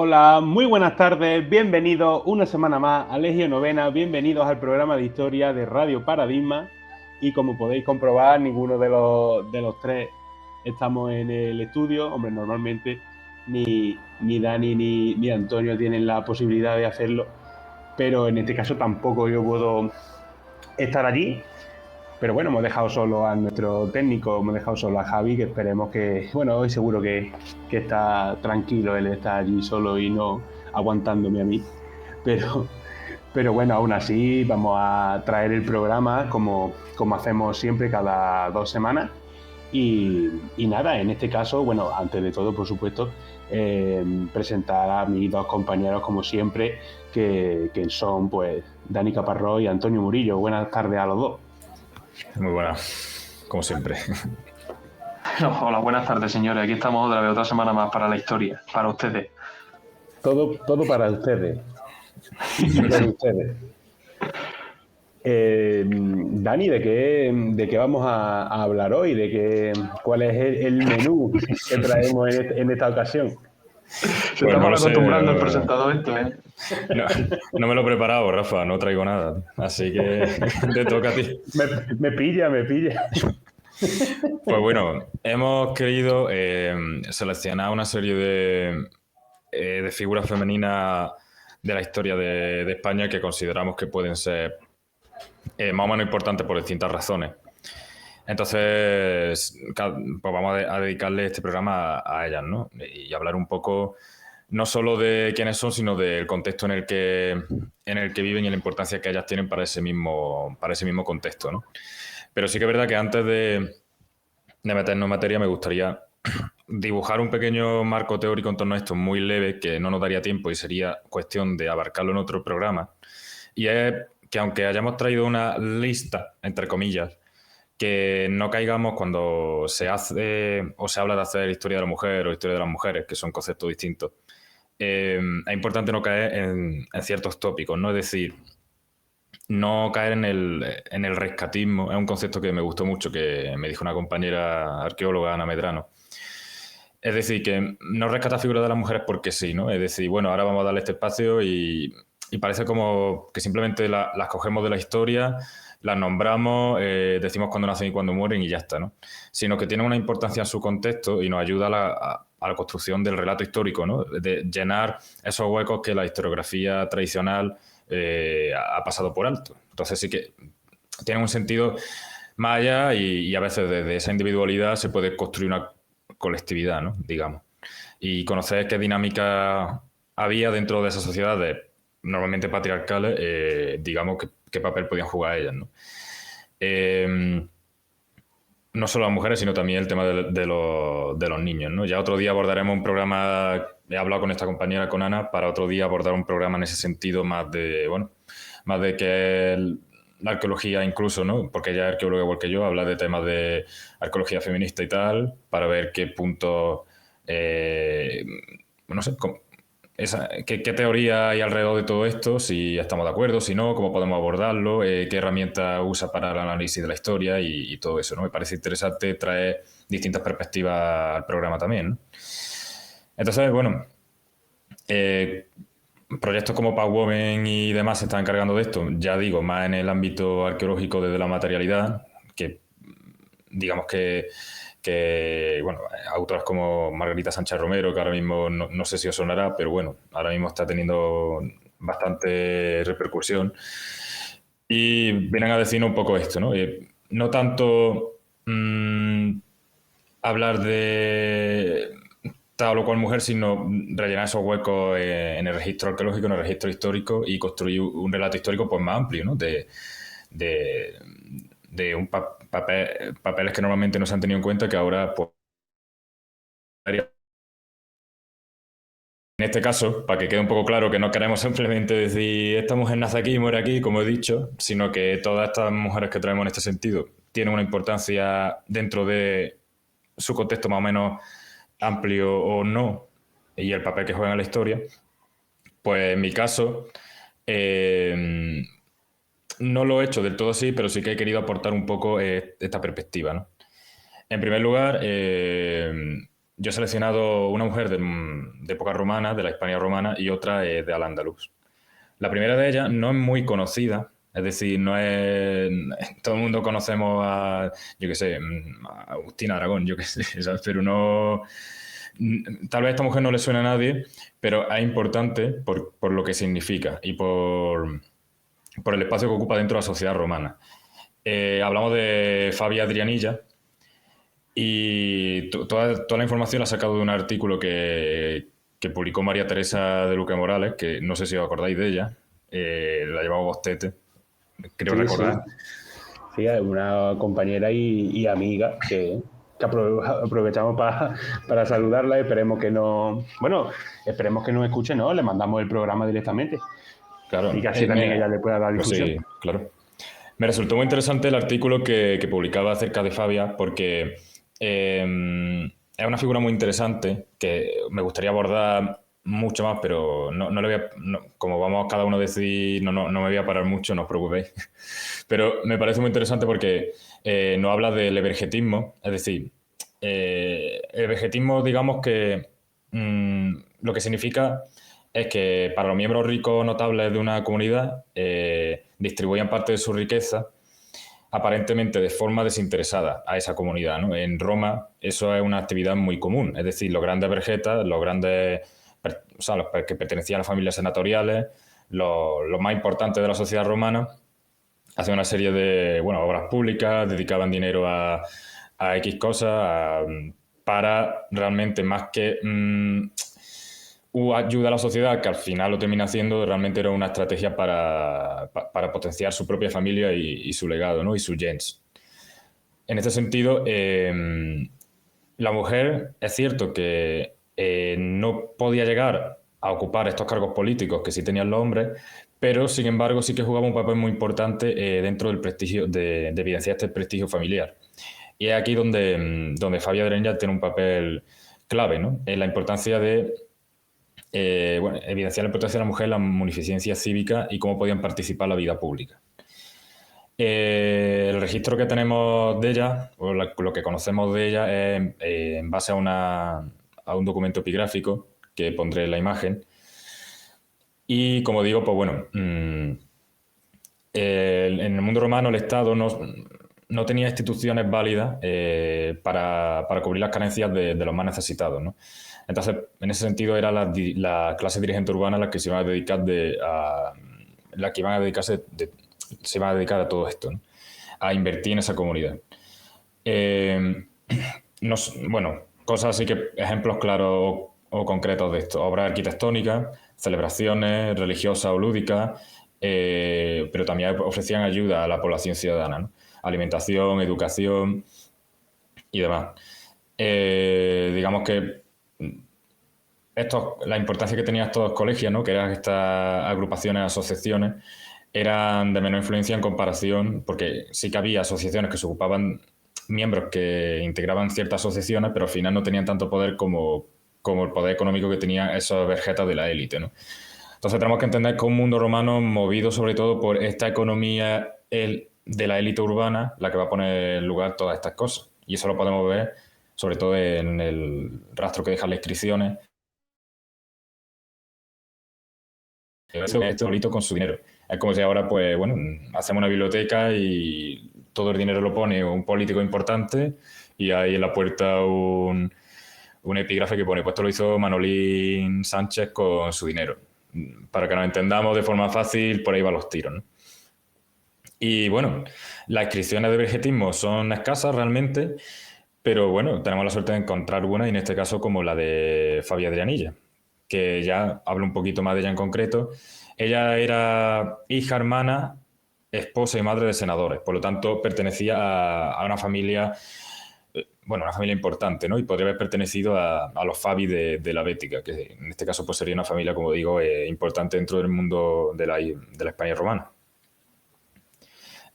Hola, muy buenas tardes, bienvenidos una semana más a Legio Novena, bienvenidos al programa de historia de Radio Paradigma y como podéis comprobar, ninguno de los tres estamos en el estudio. Hombre, normalmente ni Dani ni Antonio tienen la posibilidad de hacerlo, pero en este caso tampoco yo puedo estar allí. Pero bueno, hemos dejado solo a nuestro técnico, hemos dejado solo a Javi, que esperemos que, bueno, hoy seguro que está tranquilo, él está allí solo y no aguantándome a mí. Pero, pero bueno, aún así vamos a traer el programa como hacemos siempre cada 2 semanas. Y nada, en este caso, bueno, antes de todo, por supuesto, presentar a mis dos compañeros como siempre, que son pues Dani Caparrós y Antonio Murillo. Buenas tardes a los dos. Muy buena, como siempre. Hola, buenas tardes, señores. Aquí estamos otra semana más para la historia, para ustedes. Todo para ustedes. Y por ustedes. Dani, ¿de qué vamos a hablar hoy? ¿Cuál es el menú que traemos en esta ocasión? Se Pues está no mal lo sé. acostumbrando el presentador esto, ¿eh? No me lo he preparado, Rafa, no traigo nada. Así que te toca a ti. Me pilla. Pues bueno, hemos querido seleccionar una serie de figuras femeninas de la historia de España que consideramos que pueden ser más o menos importantes por distintas razones. Entonces, pues vamos a dedicarle este programa a ellas, ¿no? Y hablar un poco no solo de quiénes son, sino del contexto en el que viven y la importancia que ellas tienen para ese mismo contexto, ¿no? Pero sí que es verdad que antes de meternos en materia me gustaría dibujar un pequeño marco teórico en torno a esto muy leve, que no nos daría tiempo y sería cuestión de abarcarlo en otro programa. Y es que aunque hayamos traído una lista, entre comillas, que no caigamos cuando se hace o se habla de hacer historia de la mujer o historia de las mujeres, que son conceptos distintos. Es importante no caer en ciertos tópicos, ¿no? Es decir, no caer en el rescatismo. Es un concepto que me gustó mucho, que me dijo una compañera arqueóloga, Ana Medrano. Es decir, que no rescatar figuras de las mujeres porque sí, ¿no? Es decir, bueno, ahora vamos a darle este espacio y parece como que simplemente las cogemos de la historia, las nombramos, decimos cuándo nacen y cuándo mueren y ya está, ¿no? Sino que tienen una importancia en su contexto y nos ayuda a la construcción del relato histórico, ¿no? De llenar esos huecos que la historiografía tradicional ha pasado por alto. Entonces sí que tiene un sentido más allá y a veces desde esa individualidad se puede construir una colectividad, ¿no? Digamos. Y conocer qué dinámica había dentro de esas sociedades normalmente patriarcales, digamos, qué papel podían jugar ellas, ¿no? No solo las mujeres, sino también el tema de los niños, ¿no? Ya otro día abordaremos un programa, he hablado con esta compañera, con Ana, para otro día abordar un programa en ese sentido más de, bueno, más de que la arqueología incluso, ¿no? Porque ella es arqueóloga igual que yo, habla de temas de arqueología feminista y tal, para ver qué puntos, no sé, qué teoría hay alrededor de todo esto, si estamos de acuerdo, si no, cómo podemos abordarlo, qué herramientas usa para el análisis de la historia y todo eso, ¿no? Me parece interesante traer distintas perspectivas al programa también, ¿no? Entonces, bueno, eh, proyectos como Women y demás se están encargando de esto, ya digo, más en el ámbito arqueológico desde la materialidad, que digamos que bueno, autoras como Margarita Sánchez Romero, que ahora mismo no sé si os sonará, pero bueno, ahora mismo está teniendo bastante repercusión. Y vienen a decirnos un poco esto, ¿no? No tanto hablar de tal o cual mujer, sino rellenar esos huecos en el registro arqueológico, en el registro histórico y construir un relato histórico pues más amplio, ¿no? De, de papeles que normalmente no se han tenido en cuenta que ahora pues, en este caso, para que quede un poco claro que no queremos simplemente decir esta mujer nace aquí y muere aquí, como he dicho, sino que todas estas mujeres que traemos en este sentido tienen una importancia dentro de su contexto más o menos amplio o no, y el papel que juegan en la historia. Pues en mi caso, eh, no lo he hecho del todo así, pero sí que he querido aportar un poco esta perspectiva, ¿no? En primer lugar, yo he seleccionado una mujer de época romana, de la Hispania romana, y otra de Al-Ándalus. La primera de ellas no es muy conocida, es decir, no es... Todo el mundo conocemos a, yo qué sé, a Agustina Aragón, yo qué sé, ¿sabes? Pero no... Tal vez esta mujer no le suena a nadie, pero es importante por lo que significa y por el espacio que ocupa dentro de la sociedad romana. Hablamos de Fabia Adrianilla y toda la información la he sacado de un artículo que publicó María Teresa de Luque Morales, que no sé si os acordáis de ella, la llevaba Bostete, creo Sí, sí. recordar. Sí, es una compañera y amiga que aprovechamos para saludarla. Esperemos que no... Bueno, esperemos que nos escuche, ¿no? Le mandamos el programa directamente. Claro, Y que así también ella le pueda dar pues difusión. sí, claro. Me resultó muy interesante el artículo que publicaba acerca de Fabia porque es una figura muy interesante que me gustaría abordar mucho más, pero no le voy a, como vamos cada uno a decir, no me voy a parar mucho, no os preocupéis. Pero me parece muy interesante porque nos habla del evergetismo, es decir, el evergetismo, digamos que lo que significa es que para los miembros ricos notables de una comunidad distribuían parte de su riqueza aparentemente de forma desinteresada a esa comunidad, ¿no? En Roma eso es una actividad muy común, es decir, los grandes vergetas, los que pertenecían a las familias senatoriales, los más importantes de la sociedad romana, hacían una serie de obras públicas, dedicaban dinero a X cosas, para realmente más que ayuda a la sociedad, que al final lo termina haciendo, realmente era una estrategia para potenciar su propia familia y su legado, ¿no? Y su gens. En este sentido, la mujer es cierto que no podía llegar a ocupar estos cargos políticos que sí tenían los hombres, pero sin embargo sí que jugaba un papel muy importante dentro del prestigio, de evidenciar este prestigio familiar. Y es aquí donde Fabia Adrianilla tiene un papel clave, ¿no? En la importancia de evidenciar la importancia de la mujer, la munificencia cívica y cómo podían participar en la vida pública. El registro que tenemos de ella, o lo que conocemos de ella, es en base a un documento epigráfico que pondré en la imagen. Y como digo, pues bueno, en el mundo romano el Estado no tenía instituciones válidas para cubrir las carencias de los más necesitados, ¿no? Entonces, en ese sentido, era la clase dirigente urbana la que se iba a dedicar la que iban a dedicarse se iban a dedicar a todo esto, ¿no? A invertir en esa comunidad. Cosas así que ejemplos claros o concretos de esto: obras arquitectónicas, celebraciones religiosas o lúdicas, pero también ofrecían ayuda a la población ciudadana, ¿no? Alimentación, educación y demás. Digamos que la importancia que tenían estos colegios, ¿no? Que eran estas agrupaciones, asociaciones, eran de menor influencia en comparación, porque sí que había asociaciones que se ocupaban, miembros que integraban ciertas asociaciones, pero al final no tenían tanto poder como el poder económico que tenían esas verjetas de la élite, ¿no? Entonces tenemos que entender que un mundo romano movido sobre todo por esta economía de la élite urbana, la que va a poner en lugar todas estas cosas. Y eso lo podemos ver sobre todo en el rastro que dejan las inscripciones. Solito con su dinero. Es como si ahora, pues bueno, hacemos una biblioteca y todo el dinero lo pone un político importante y hay en la puerta un epígrafe que pone: pues esto lo hizo Manolín Sánchez con su dinero. Para que nos entendamos de forma fácil, por ahí van los tiros, ¿no? Y bueno, las inscripciones de vergetismo son escasas realmente, pero bueno, tenemos la suerte de encontrar una, y en este caso como la de Fabia Adrianilla, que ya hablo un poquito más de ella en concreto. Ella era hija, hermana, esposa y madre de senadores, por lo tanto pertenecía a una familia, una familia importante, ¿no? Y podría haber pertenecido a los Fabi de la Bética, que en este caso pues sería una familia, como digo, importante dentro del mundo de la España romana.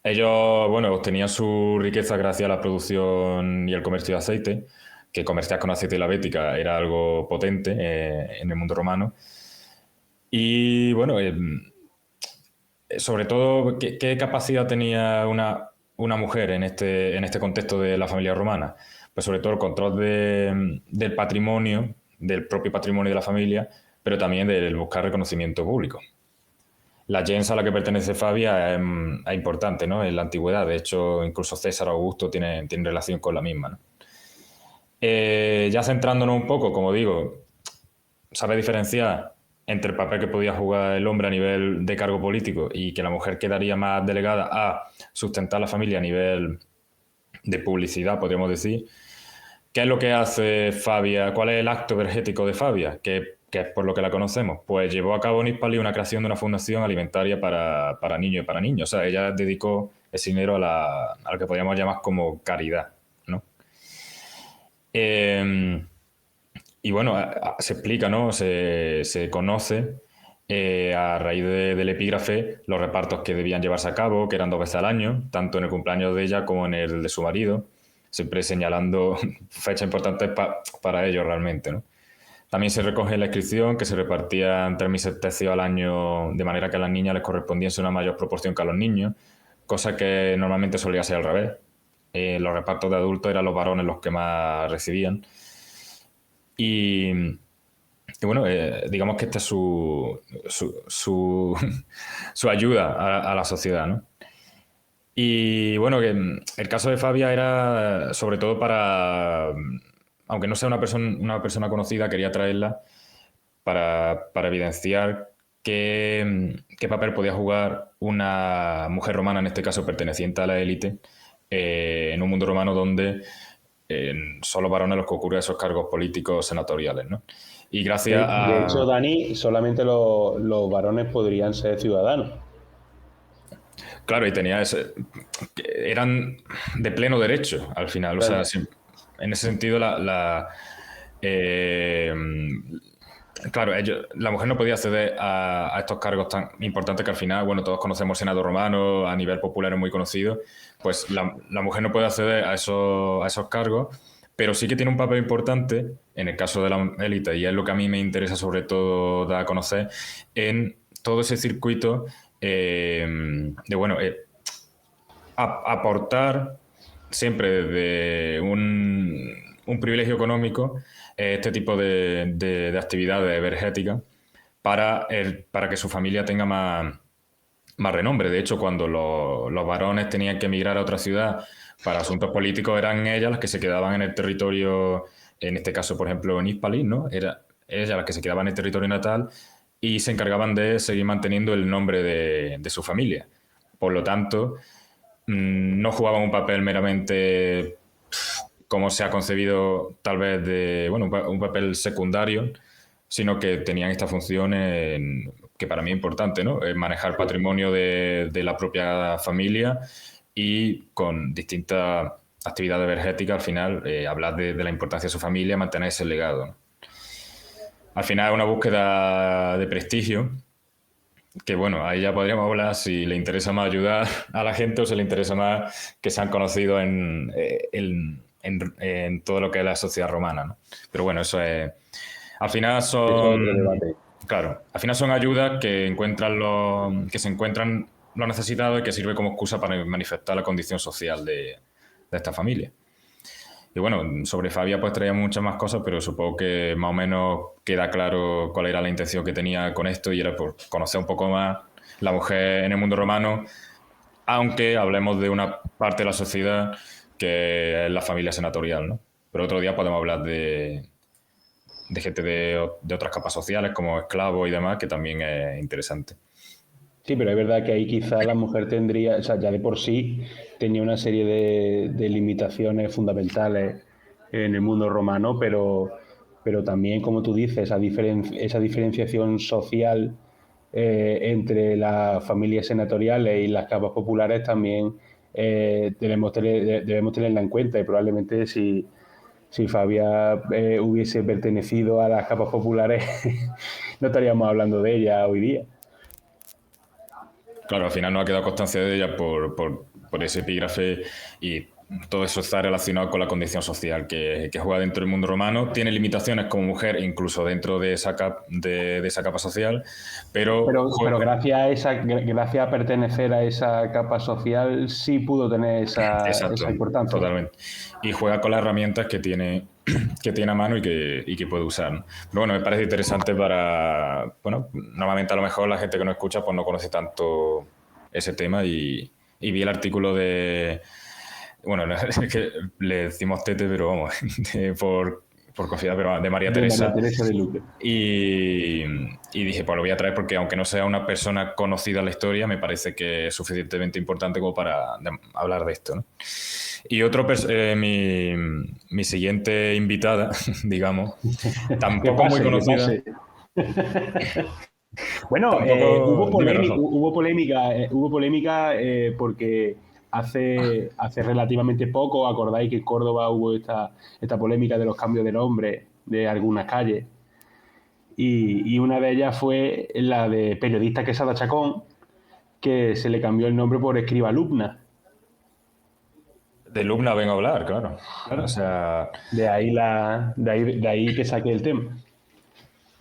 Ellos, obtenían su riqueza gracias a la producción y el comercio de aceite, que comerciar con aceite de la Bética era algo potente en el mundo romano. Y sobre todo, ¿qué capacidad tenía una mujer en este contexto de la familia romana? pues sobre todo el control del patrimonio, del propio patrimonio de la familia, pero también del buscar reconocimiento público. La gens a la que pertenece Fabia es importante, ¿no? En la antigüedad. De hecho, incluso César Augusto tiene relación con la misma, ¿no? Ya centrándonos un poco, como digo, sabe diferenciar entre el papel que podía jugar el hombre a nivel de cargo político y que la mujer quedaría más delegada a sustentar la familia a nivel de publicidad, podríamos decir. ¿Qué es lo que hace Fabia? ¿Cuál es el acto energético de Fabia? Que es por lo que la conocemos. Pues llevó a cabo en Hispali una creación de una fundación alimentaria para niños y para niños. O sea, ella dedicó ese dinero a lo que podríamos llamar como caridad, ¿no? Y bueno, se explica, ¿no? Se conoce a raíz del epígrafe los repartos que debían llevarse a cabo, que eran 2 veces al año, tanto en el cumpleaños de ella como en el de su marido, siempre señalando fechas importantes para ellos realmente, ¿no? También se recoge en la inscripción que se repartían 3.000 tercios al año, de manera que a las niñas les correspondiese una mayor proporción que a los niños, cosa que normalmente solía ser al revés. Los repartos de adultos eran los varones los que más recibían. Y bueno, digamos que esta es su ayuda a la sociedad, ¿no? Y bueno, que el caso de Fabia era sobre todo para, aunque no sea una persona conocida, quería traerla para evidenciar qué papel podía jugar una mujer romana, en este caso perteneciente a la élite, en un mundo romano donde son los varones los que ocurren esos cargos políticos senatoriales, ¿no? Y gracias De hecho, a... Dani, solamente los varones podrían ser ciudadanos. Claro, y tenía ese... Eran de pleno derecho al final. Claro. O sea, en ese sentido, claro, la mujer no podía acceder a estos cargos tan importantes que al final, bueno, todos conocemos el Senado romano, a nivel popular es muy conocido, pues la mujer no puede acceder a esos cargos, pero sí que tiene un papel importante, en el caso de la élite, y es lo que a mí me interesa sobre todo dar a conocer, en todo ese circuito de, bueno, aportar siempre desde un privilegio económico este tipo de actividades energéticas para que su familia tenga más renombre. De hecho, cuando los varones tenían que emigrar a otra ciudad para asuntos políticos, eran ellas las que se quedaban en el territorio, en este caso, por ejemplo, en Hispali, ¿no? Era ellas las que se quedaban en el territorio natal y se encargaban de seguir manteniendo el nombre de su familia. Por lo tanto, no jugaban un papel meramente como se ha concebido tal vez de, bueno, un papel secundario, sino que tenían esta función que para mí es importante, ¿no? Manejar patrimonio de la propia familia y con distintas actividades energéticas, al final, hablar de la importancia de su familia, mantener ese legado, ¿no? Al final es una búsqueda de prestigio, que bueno, ahí ya podríamos hablar si le interesa más ayudar a la gente o si le interesa más que sean conocidos en todo lo que es la sociedad romana, ¿no? Pero bueno, eso es... Al final Eso es otro son... debate. Claro, al final son ayudas que se encuentran los necesitados y que sirve como excusa para manifestar la condición social de esta familia. Y bueno, sobre Fabia pues traía muchas más cosas, pero supongo que más o menos queda claro cuál era la intención que tenía con esto y era por conocer un poco más la mujer en el mundo romano, aunque hablemos de una parte de la sociedad que es la familia senatorial, ¿no? Pero otro día podemos hablar de gente de otras capas sociales como esclavos y demás, que también es interesante. Sí, pero es verdad que ahí quizá la mujer tendría, o sea, ya de por sí tenía una serie de limitaciones fundamentales en el mundo romano, pero también, como tú dices, esa diferenciación social entre las familias senatoriales y las capas populares también debemos tenerla en cuenta y probablemente si Fabia hubiese pertenecido a las capas populares no estaríamos hablando de ella hoy día. Claro, al final no ha quedado constancia de ella por ese epígrafe y todo eso está relacionado con la condición social que juega dentro del mundo romano. Tiene limitaciones como mujer, incluso dentro de esa, de esa capa social, pero gracias a pertenecer a esa capa social sí pudo tener esa exacto, importancia. totalmente. Y juega con las herramientas que tiene a mano y que puede usar, ¿no? Pero bueno, me parece interesante para... Bueno, normalmente a lo mejor la gente que no escucha pues no conoce tanto ese tema y vi el artículo de... Bueno, es que le decimos Tete, pero vamos, por confianza, pero de María De María Teresa. Teresa de Luque. Y dije, pues lo voy a traer porque aunque no sea una persona conocida en la historia, me parece que es suficientemente importante como para hablar de esto, ¿no? Y mi siguiente invitada, digamos, tampoco muy Que conocida. pase. Bueno, Tampoco, dime, Rafa. hubo polémica porque hace relativamente poco, acordáis que en Córdoba hubo esta polémica de los cambios de nombre de algunas calles. Y una de ellas fue la de periodista Quesada Chacón, que se le cambió el nombre por Escriba Lubna. De Lubna vengo a hablar, claro. Claro. O sea, de ahí que saqué el tema.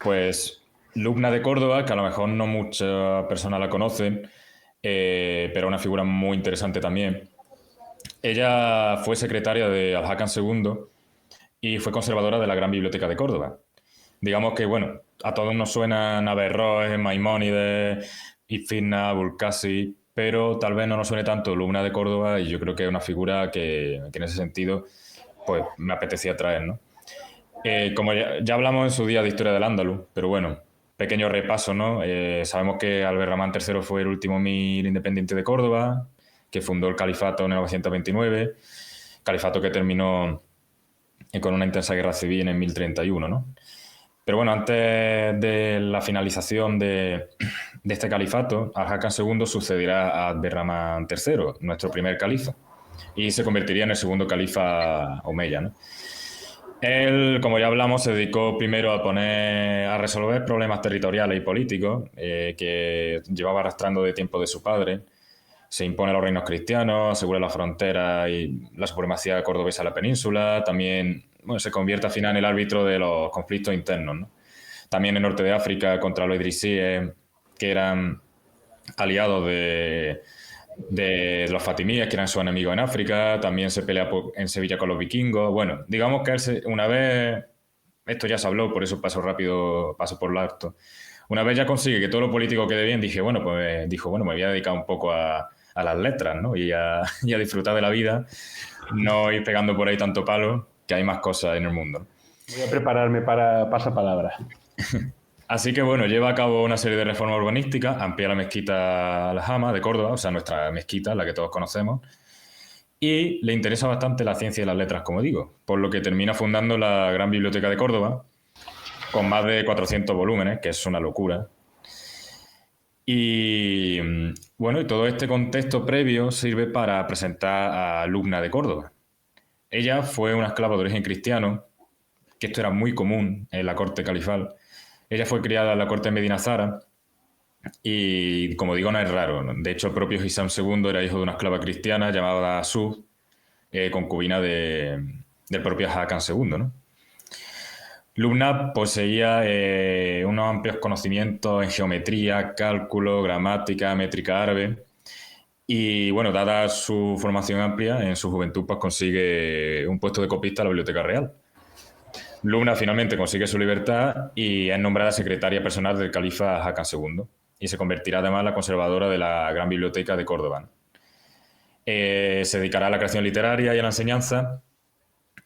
pues Lubna de Córdoba, que a lo mejor no muchas personas la conocen, pero una figura muy interesante también. Ella fue secretaria de Al-Hakam II y fue conservadora de la Gran Biblioteca de Córdoba. Digamos que, bueno, a todos nos suenan Averroes, Maimónides, Ifigna, Bulcasi, pero tal vez no nos suene tanto Lubna de Córdoba y yo creo que es una figura que en ese sentido pues me apetecía traer, ¿no? Como ya hablamos en su día de historia del Andaluz, pero bueno, pequeño repaso, ¿no? Sabemos que Alberramán III fue el último emir independiente de Córdoba, que fundó el califato en 929, califato que terminó con una intensa guerra civil en el 1031, ¿no? Pero bueno, antes de la finalización de este califato, Al-Hakam II sucederá a Alberramán III, nuestro primer califa, y se convertiría en el segundo califa omeya, ¿no? Él, como ya hablamos, se dedicó primero a resolver problemas territoriales y políticos que llevaba arrastrando de tiempo de su padre. Se impone a los reinos cristianos, asegura la frontera y la supremacía cordobesa en la península. También se convierte al final en el árbitro de los conflictos internos, ¿no? También en Norte de África contra los idrisíes, que eran aliados de los fatimíes, que eran sus enemigos en África. También se pelea en Sevilla con los vikingos. Bueno, digamos que una vez, esto ya se habló, por eso paso rápido, paso por lo alto. Una vez ya consigue que todo lo político quede bien, bueno, me voy a dedicar un poco a las letras, ¿no? Y a disfrutar de la vida, no ir pegando por ahí tanto palo, que hay más cosas en el mundo. Voy a prepararme para pasapalabra. Así que bueno, lleva a cabo una serie de reformas urbanísticas, amplía la mezquita Al-Jama de Córdoba, o sea, nuestra mezquita, la que todos conocemos, y le interesa bastante la ciencia y las letras, como digo, por lo que termina fundando la Gran Biblioteca de Córdoba, con más de 400 volúmenes, que es una locura. Y bueno, y todo este contexto previo sirve para presentar a Lubna de Córdoba. Ella fue una esclava de origen cristiano, que esto era muy común en la corte califal. Ella fue criada en la corte de Medina Zara y, como digo, no es raro, ¿no? De hecho, el propio Hisam II era hijo de una esclava cristiana llamada Suf, concubina del propio Hakan II, ¿no? Lubna poseía unos amplios conocimientos en geometría, cálculo, gramática, métrica árabe. Y bueno, dada su formación amplia, en su juventud pues consigue un puesto de copista en la Biblioteca Real. Lubna finalmente consigue su libertad y es nombrada secretaria personal del califa Hakan II y se convertirá además en la conservadora de la Gran Biblioteca de Córdoba. Se dedicará a la creación literaria y a la enseñanza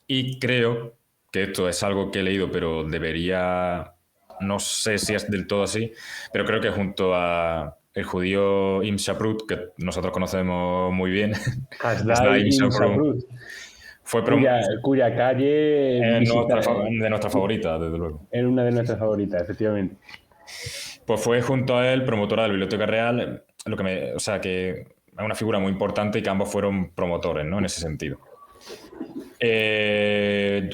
y creo que esto es algo que he leído, pero debería, no sé si es del todo así, pero creo que junto a el judío Im Shaprut, que nosotros conocemos muy bien, Hasdai Im Shaprut, fue cuya calle de nuestra favorita, desde luego. Es una de nuestras favoritas, efectivamente. Pues fue junto a él promotora de la Biblioteca Real, o sea que es una figura muy importante y que ambos fueron promotores, ¿no? En ese sentido.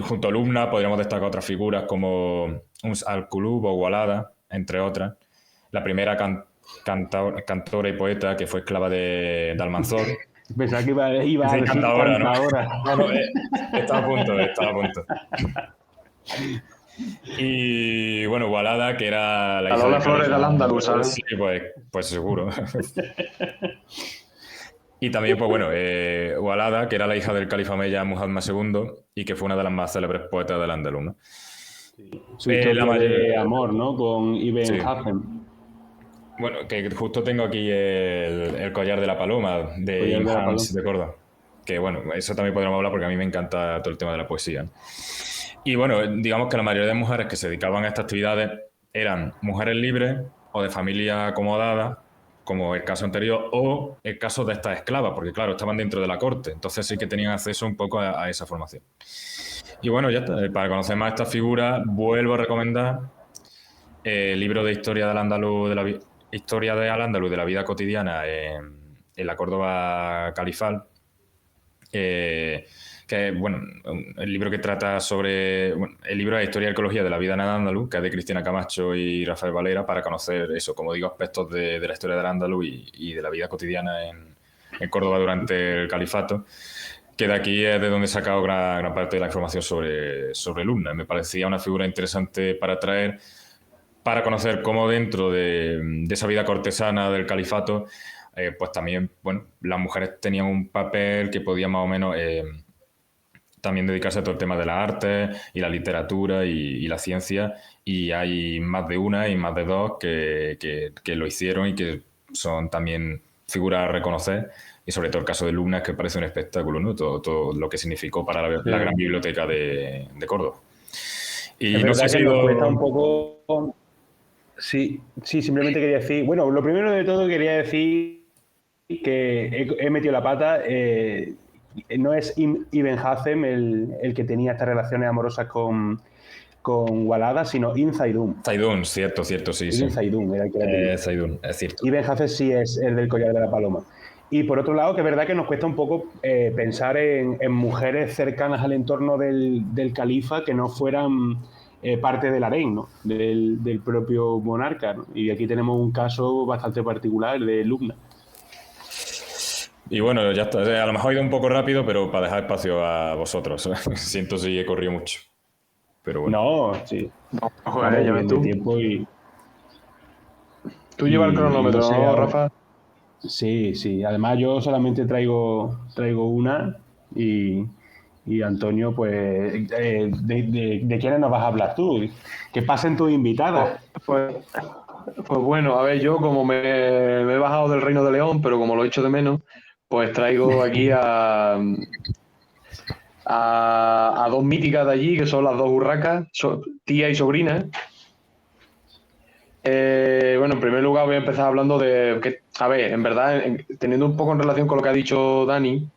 Junto a Lubna podríamos destacar otras figuras como Al-Qulub o Walada, entre otras. La primera cantora y poeta que fue esclava de Almanzor, Pensaba que iba a Sí, decir cantadora, ¿no? cantadora. No, estaba a punto, estaba a punto. Y bueno, Walada, que era la A hija Lola del Flores de califa. Al-Ándalus, ¿sabes? Sí, pues seguro. Y también, pues bueno, Walada, que era la hija del califa Omeya Muhammad II y que fue una de las más célebres poetas del Andaluz, ¿no? Su La historia de mayor, amor, ¿no? Con Ibn sí. Hazm, Bueno, que justo tengo aquí el collar de la paloma de collar Ibn de la paloma. Hans de Córdoba. Que bueno, eso también podríamos hablar porque a mí me encanta todo el tema de la poesía, ¿no? Y bueno, digamos que la mayoría de mujeres que se dedicaban a estas actividades eran mujeres libres o de familia acomodada, como el caso anterior, o el caso de estas esclavas, porque claro, estaban dentro de la corte, entonces sí que tenían acceso un poco a esa formación. Y bueno, ya está. Para conocer más estas figuras, vuelvo a recomendar el libro de historia del Andaluz, historia de Al-Ándalus de la vida cotidiana en la Córdoba califal. Que bueno, el libro que trata sobre el libro de Historia y Arqueología de la vida en Al-Ándalus, que es de Cristina Camacho y Rafael Valera, para conocer eso, como digo, aspectos de la historia del Al-Ándalus y de la vida cotidiana en Córdoba durante el califato, que de aquí es de donde he sacado gran parte de la información sobre Luna. Me parecía una figura interesante para traer, para conocer cómo dentro de esa vida cortesana del califato, pues también, bueno, las mujeres tenían un papel que podía más o menos también dedicarse a todo el tema de las artes y la literatura y la ciencia, y hay más de una y más de dos que lo hicieron y que son también figuras a reconocer, y sobre todo el caso de Luna, que parece un espectáculo, ¿no? Todo lo que significó para la gran biblioteca de Córdoba. Y Es no sé verdad si que nos cuesta un lo... poco. Sí, sí, simplemente quería decir. Bueno, lo primero de todo quería decir que he metido la pata. No es Ibn Hazm el que tenía estas relaciones amorosas con Walada, sino Ibn Zaydun. Zaidún, cierto, sí, sí. Ibn Zaydun era el que la tenía. Zaidún, es cierto. Ibn Hazm sí es el del collar de la paloma. Y por otro lado, que es verdad que nos cuesta un poco pensar en mujeres cercanas al entorno del califa que no fueran parte del harén, ¿no? Del propio monarca, ¿no? Y aquí tenemos un caso bastante particular de Lubna. Y bueno, ya está. A lo mejor he ido un poco rápido, pero para dejar espacio a vosotros. Siento si he corrido mucho. Pero bueno. No, sí. No, Vamos joder, ya ves bien de tú. tiempo Tú llevas el cronómetro, no sé, ¿no, Rafa? Sí, sí. Además yo solamente traigo una y Antonio, pues, ¿de quiénes nos vas a hablar tú? Que pasen tus invitadas. Pues bueno, a ver, yo como me he bajado del Reino de León, pero como lo he hecho de menos, pues traigo aquí a dos míticas de allí, que son las dos urracas, tía y sobrina. Bueno, en primer lugar voy a empezar hablando de que, a ver, en verdad, teniendo un poco en relación con lo que ha dicho Dani,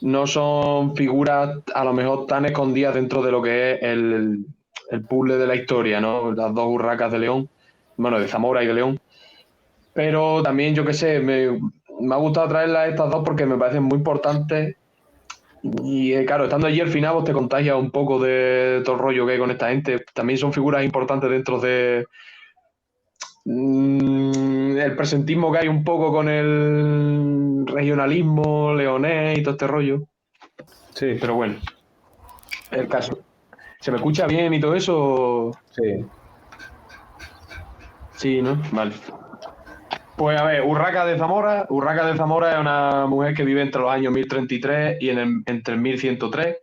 no son figuras a lo mejor tan escondidas dentro de lo que es el puzzle de la historia, ¿no? Las dos urracas de León, bueno, de Zamora y de León. Pero también, yo qué sé, me ha gustado traerlas estas dos porque me parecen muy importantes. Y claro, estando allí al final, vos te contagias un poco de todo el rollo que hay con esta gente. También son figuras importantes dentro de el presentismo que hay un poco con el regionalismo leonés y todo este rollo. Sí. Pero bueno, el caso. ¿Se me escucha bien y todo eso? Sí. Sí, ¿no? Vale. Pues a ver, Urraca de Zamora. Urraca de Zamora es una mujer que vive entre los años 1033 y entre el 1103,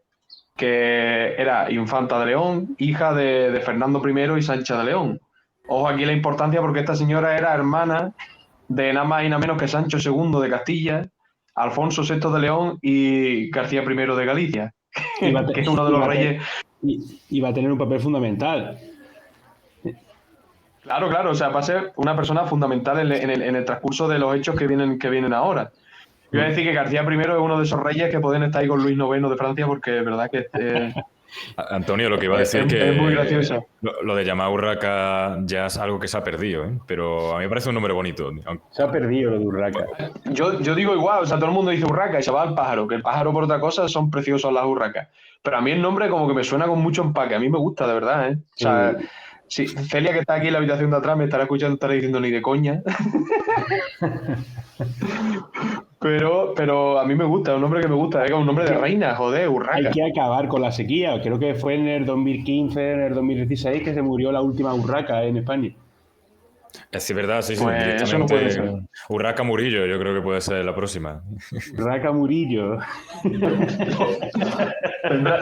que era infanta de León, hija de Fernando I y Sancha de León. Ojo aquí la importancia, porque esta señora era hermana de nada más y nada menos que Sancho II de Castilla, Alfonso VI de León y García I de Galicia, que es uno de los reyes. Y va a tener un papel fundamental. Claro, o sea, va a ser una persona fundamental en el transcurso de los hechos que vienen ahora. Yo voy a decir que García I es uno de esos reyes que pueden estar ahí con Luis IX de Francia, porque es verdad que Antonio, lo que iba a decir es muy gracioso. Lo de llamar Urraca ya es algo que se ha perdido, ¿eh? Pero a mí me parece un nombre bonito. Se ha perdido lo de Urraca. Yo digo igual, o sea, todo el mundo dice urraca y se va al pájaro, que el pájaro por otra cosa son preciosos las urracas. Pero a mí el nombre como que me suena con mucho empaque, a mí me gusta, de verdad, ¿eh? O sea, sí, Celia, que está aquí en la habitación de atrás, me estará escuchando, estará diciendo ni de coña. Pero a mí me gusta, es un nombre que me gusta, es un nombre de reina, joder, Urraca. Hay que acabar con la sequía. Creo que fue en el 2015, en el 2016 que se murió la última urraca en España. Es verdad, sí, Pues directamente. eso no puede ser. Urraca Murillo, yo creo que puede ser la próxima. Urraca Murillo.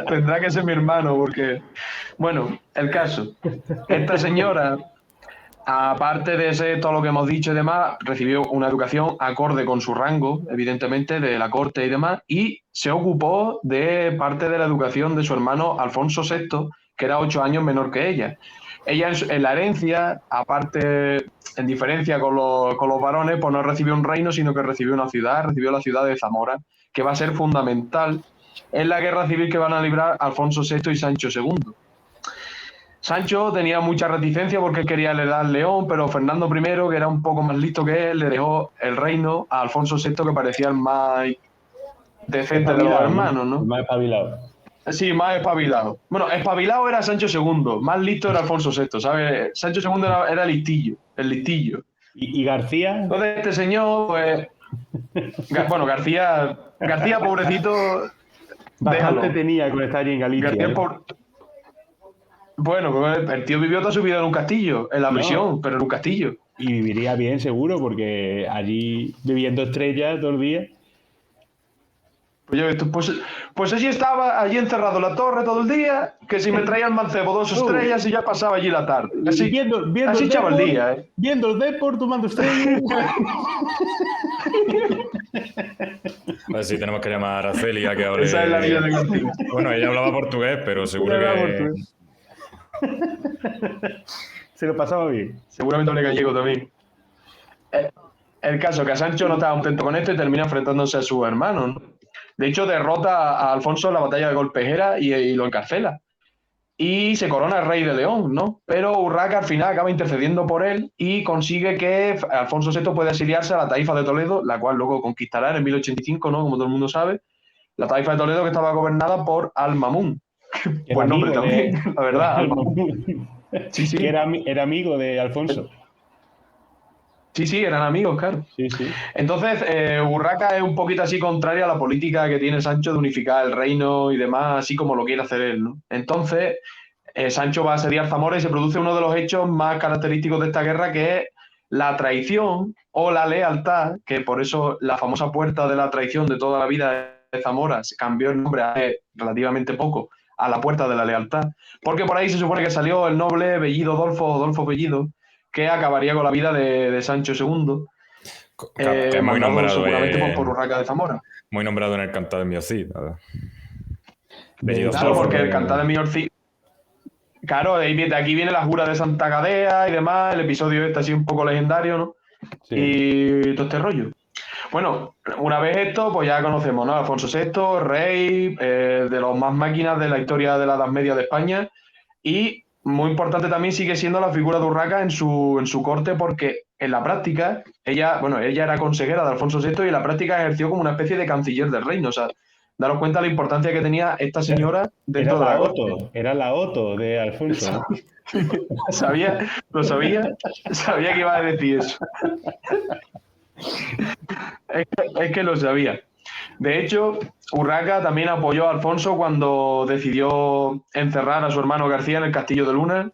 Tendrá que ser mi hermano, porque... Bueno, el caso. Esta señora, aparte de ser todo lo que hemos dicho y demás, recibió una educación acorde con su rango, evidentemente, de la corte y demás, y se ocupó de parte de la educación de su hermano Alfonso VI, que era 8 años menor que ella. Ella en la herencia, aparte, en diferencia con los varones, pues no recibió un reino, sino que recibió una ciudad, recibió la ciudad de Zamora, que va a ser fundamental en la guerra civil que van a librar Alfonso VI y Sancho II. Sancho tenía mucha reticencia porque él quería heredar León, pero Fernando I, que era un poco más listo que él, le dejó el reino a Alfonso VI, que parecía el más decente de los hermanos, ¿no? El más espabilado. Sí, más espabilado. Bueno, espabilado era Sancho II, más listo era Alfonso VI, ¿sabes? Sancho II era listillo, el listillo. ¿Y García? Entonces este señor, pues... Bueno, García pobrecito... Bastante déjalo. tenía con estar allí en Galicia. García, bueno, pues el tío vivió toda su vida en un castillo, en la prisión, pero en un castillo. Y viviría bien, seguro, porque allí viviendo estrellas todo el día. Pues allí estaba, allí encerrado en la torre todo el día, que si me traía el mancebo 2 estrellas y ya pasaba allí la tarde. Así, viendo así el echaba el Depor, día, ¿eh? Viendo el Depor, tomando estrellas. A ver si tenemos que llamar a Araceli a que hable. Esa es la vida de García. Bueno, ella hablaba portugués, pero seguro que... Se lo pasaba bien. Seguramente hablé gallego también. El caso que a Sancho no estaba contento con esto y termina enfrentándose a su hermano, ¿no? De hecho, derrota a Alfonso en la batalla de Golpejera y lo encarcela. Y se corona rey de León, ¿no? Pero Urraca al final acaba intercediendo por él y consigue que Alfonso VI pueda exiliarse a la taifa de Toledo, la cual luego conquistará en 1085, ¿no? Como todo el mundo sabe. La taifa de Toledo que estaba gobernada por Al-Mamun. Buen nombre también, la verdad. Al-Mamun. Sí. Que era amigo de Alfonso. Sí, eran amigos, claro. Sí. Entonces, Urraca es un poquito así contraria a la política que tiene Sancho de unificar el reino y demás, así como lo quiere hacer él, ¿no? Entonces, Sancho va a asediar Zamora y se produce uno de los hechos más característicos de esta guerra, que es la traición o la lealtad, que por eso la famosa puerta de la traición de toda la vida de Zamora se cambió el nombre hace relativamente poco a la puerta de la lealtad, porque por ahí se supone que salió el noble Bellido Adolfo Bellido, que acabaría con la vida de Sancho II. Que es muy nombrado seguramente por Urraca de Zamora. Muy nombrado en el Cantar de Mío Cid. Claro, porque el Cantar de Mío Cid... Claro, de aquí viene la jura de Santa Gadea y demás, el episodio este así un poco legendario, ¿no? Sí. Y todo este rollo. Bueno, una vez esto, pues ya conocemos, ¿no? Alfonso VI, rey, de los más máquinas de la historia de la Edad Media de España, y muy importante también sigue siendo la figura de Urraca en su corte, porque en la práctica, ella era consejera de Alfonso VI y en la práctica ejerció como una especie de canciller del reino. O sea, daros cuenta de la importancia que tenía esta señora dentro de la corte. Era la Otto de Alfonso, ¿no? Sabía que iba a decir eso. Es que lo sabía. De hecho, Urraca también apoyó a Alfonso cuando decidió encerrar a su hermano García en el castillo de Luna.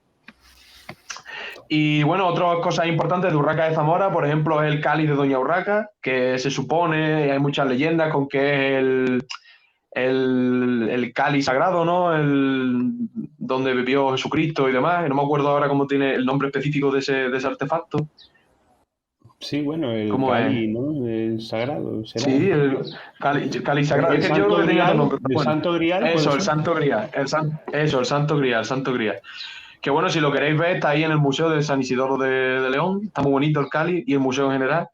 Y bueno, otras cosas importantes de Urraca de Zamora, por ejemplo, es el cáliz de Doña Urraca, que se supone, y hay muchas leyendas con que es el cáliz sagrado, ¿no? Donde vivió Jesucristo y demás. No me acuerdo ahora cómo tiene el nombre específico de ese artefacto. Sí, bueno, el cáliz, ¿no? El sagrado. ¿Será? Sí, el cáliz sagrado. Es que yo creo que tenía otro nombre. ¿El Santo Grial? Eso, el Santo Grial. El Santo Grial. Que bueno, si lo queréis ver, está ahí en el Museo de San Isidoro de León. Está muy bonito el cáliz y el museo en general.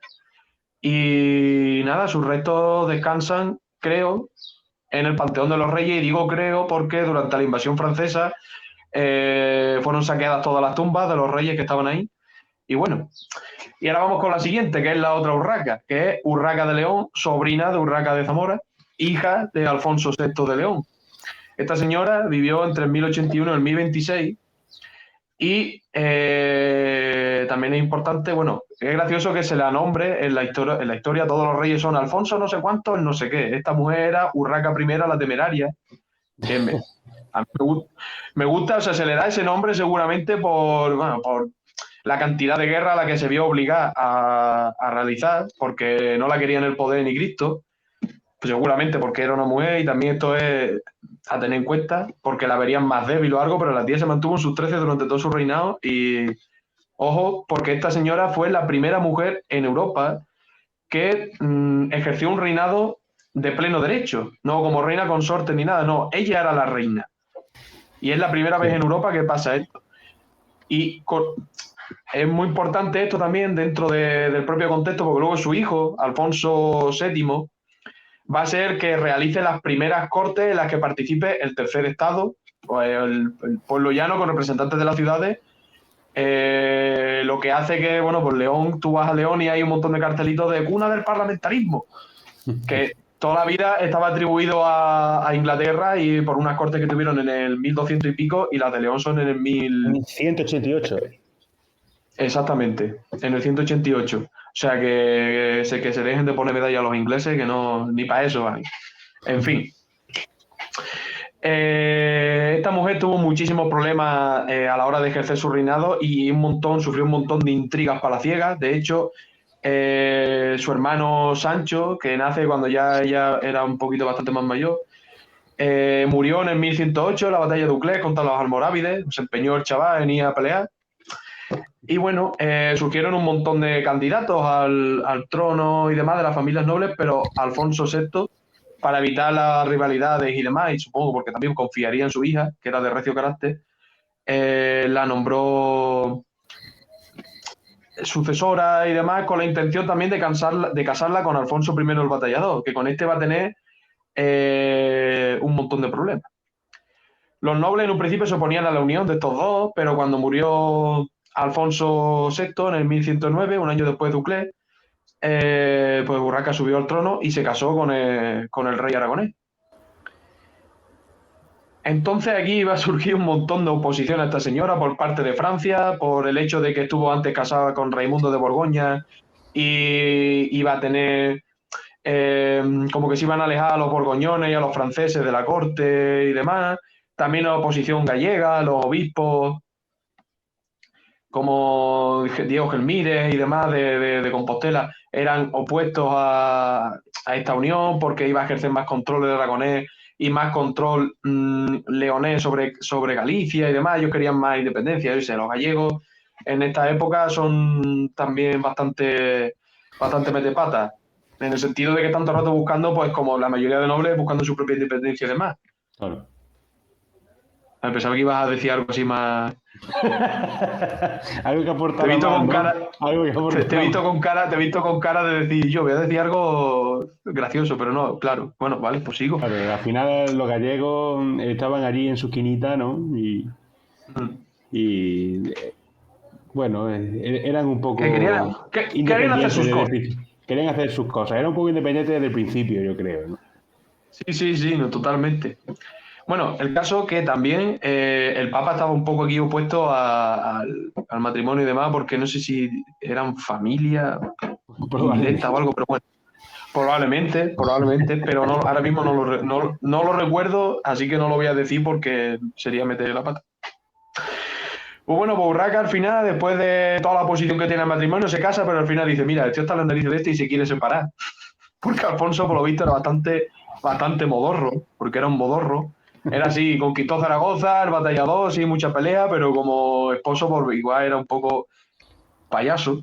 Y nada, sus restos descansan, creo, en el Panteón de los Reyes. Y digo creo porque durante la invasión francesa fueron saqueadas todas las tumbas de los reyes que estaban ahí. Y bueno, y ahora vamos con la siguiente, que es la otra Urraca, que es Urraca de León, sobrina de Urraca de Zamora, hija de Alfonso VI de León. Esta señora vivió entre el 1081 y el 1026 Y también es importante, bueno, es gracioso que se la nombre en la historia todos los reyes son Alfonso no sé cuántos, no sé qué. Esta mujer era Urraca I la Temeraria, que a mí me gusta, o sea, se le da ese nombre seguramente por la cantidad de guerra a la que se vio obligada a realizar, porque no la quería en el poder ni Cristo, pues seguramente porque era una mujer, y también esto es a tener en cuenta, porque la verían más débil o algo, pero la tía se mantuvo en sus 13 durante todo su reinado. Y ojo, porque esta señora fue la primera mujer en Europa que ejerció un reinado de pleno derecho, no como reina consorte ni nada, no, ella era la reina. Y es la primera vez en Europa que pasa esto. Y es muy importante esto también dentro del propio contexto, porque luego su hijo, Alfonso VII, va a ser que realice las primeras cortes en las que participe el tercer estado, o el pueblo llano con representantes de las ciudades. Lo que hace que, bueno, pues León, tú vas a León y hay un montón de cartelitos de cuna del parlamentarismo, que toda la vida estaba atribuido a Inglaterra y por unas cortes que tuvieron en el 1200 y pico, y las de León son en el 188. Exactamente, en el 188. O sea que se dejen de poner medalla a los ingleses, que no, ni para eso van. En fin. Esta mujer tuvo muchísimos problemas a la hora de ejercer su reinado y sufrió un montón de intrigas palaciegas. De hecho, su hermano Sancho, que nace cuando ya ella era un poquito bastante más mayor, murió en el 1108 en la batalla de Uclés contra los almorávides. Se empeñó el chaval en ir a pelear. Y bueno, surgieron un montón de candidatos al trono y demás de las familias nobles, pero Alfonso VI, para evitar las rivalidades y demás, y supongo porque también confiaría en su hija, que era de recio carácter, la nombró sucesora y demás, con la intención también de casarla con Alfonso I el Batallador, que con este va a tener un montón de problemas. Los nobles en un principio se oponían a la unión de estos dos, pero cuando murió Alfonso VI en el 1109, un año después de Uclés, pues Urraca subió al trono y se casó con el rey aragonés. Entonces aquí iba a surgir un montón de oposición a esta señora por parte de Francia, por el hecho de que estuvo antes casada con Raimundo de Borgoña y iba a tener como que se iban a alejar a los borgoñones y a los franceses de la corte y demás. También la oposición gallega, los obispos como Diego Gelmírez y demás de Compostela eran opuestos a esta unión porque iba a ejercer más control de Aragonés y más control leonés sobre Galicia y demás. Ellos querían más independencia. Yo sé, los gallegos en esta época son también bastante metepatas, en el sentido de que tanto rato buscando, pues como la mayoría de nobles, buscando su propia independencia y demás. Claro. Pensaba que ibas a decir algo así más... Algo que aporta. Te he visto más, con ¿no? cara. Algo que aporta Te he visto con cara de decir, yo voy a decir algo gracioso, pero no, claro. Bueno, vale, pues sigo. Claro, al final los gallegos estaban allí en su esquinita, ¿no? Bueno, eran un poco querían hacer sus cosas. Querían hacer sus cosas. Eran un poco independientes desde el principio, yo creo, ¿no? Sí, no, totalmente. Bueno, el caso que también el Papa estaba un poco aquí opuesto al matrimonio y demás, porque no sé si eran familia indirecta o algo, pero bueno, probablemente, pero no, ahora mismo no lo recuerdo, así que no lo voy a decir porque sería meter la pata. Pues bueno, pues Urraca al final, después de toda la oposición que tiene al matrimonio, se casa, pero al final dice, mira, el tío está en la nariz de este y se quiere separar. Porque Alfonso, por lo visto, era bastante modorro, porque era un modorro. Era así, conquistó Zaragoza, el batallador, sí, mucha pelea, pero como esposo, por igual era un poco payaso.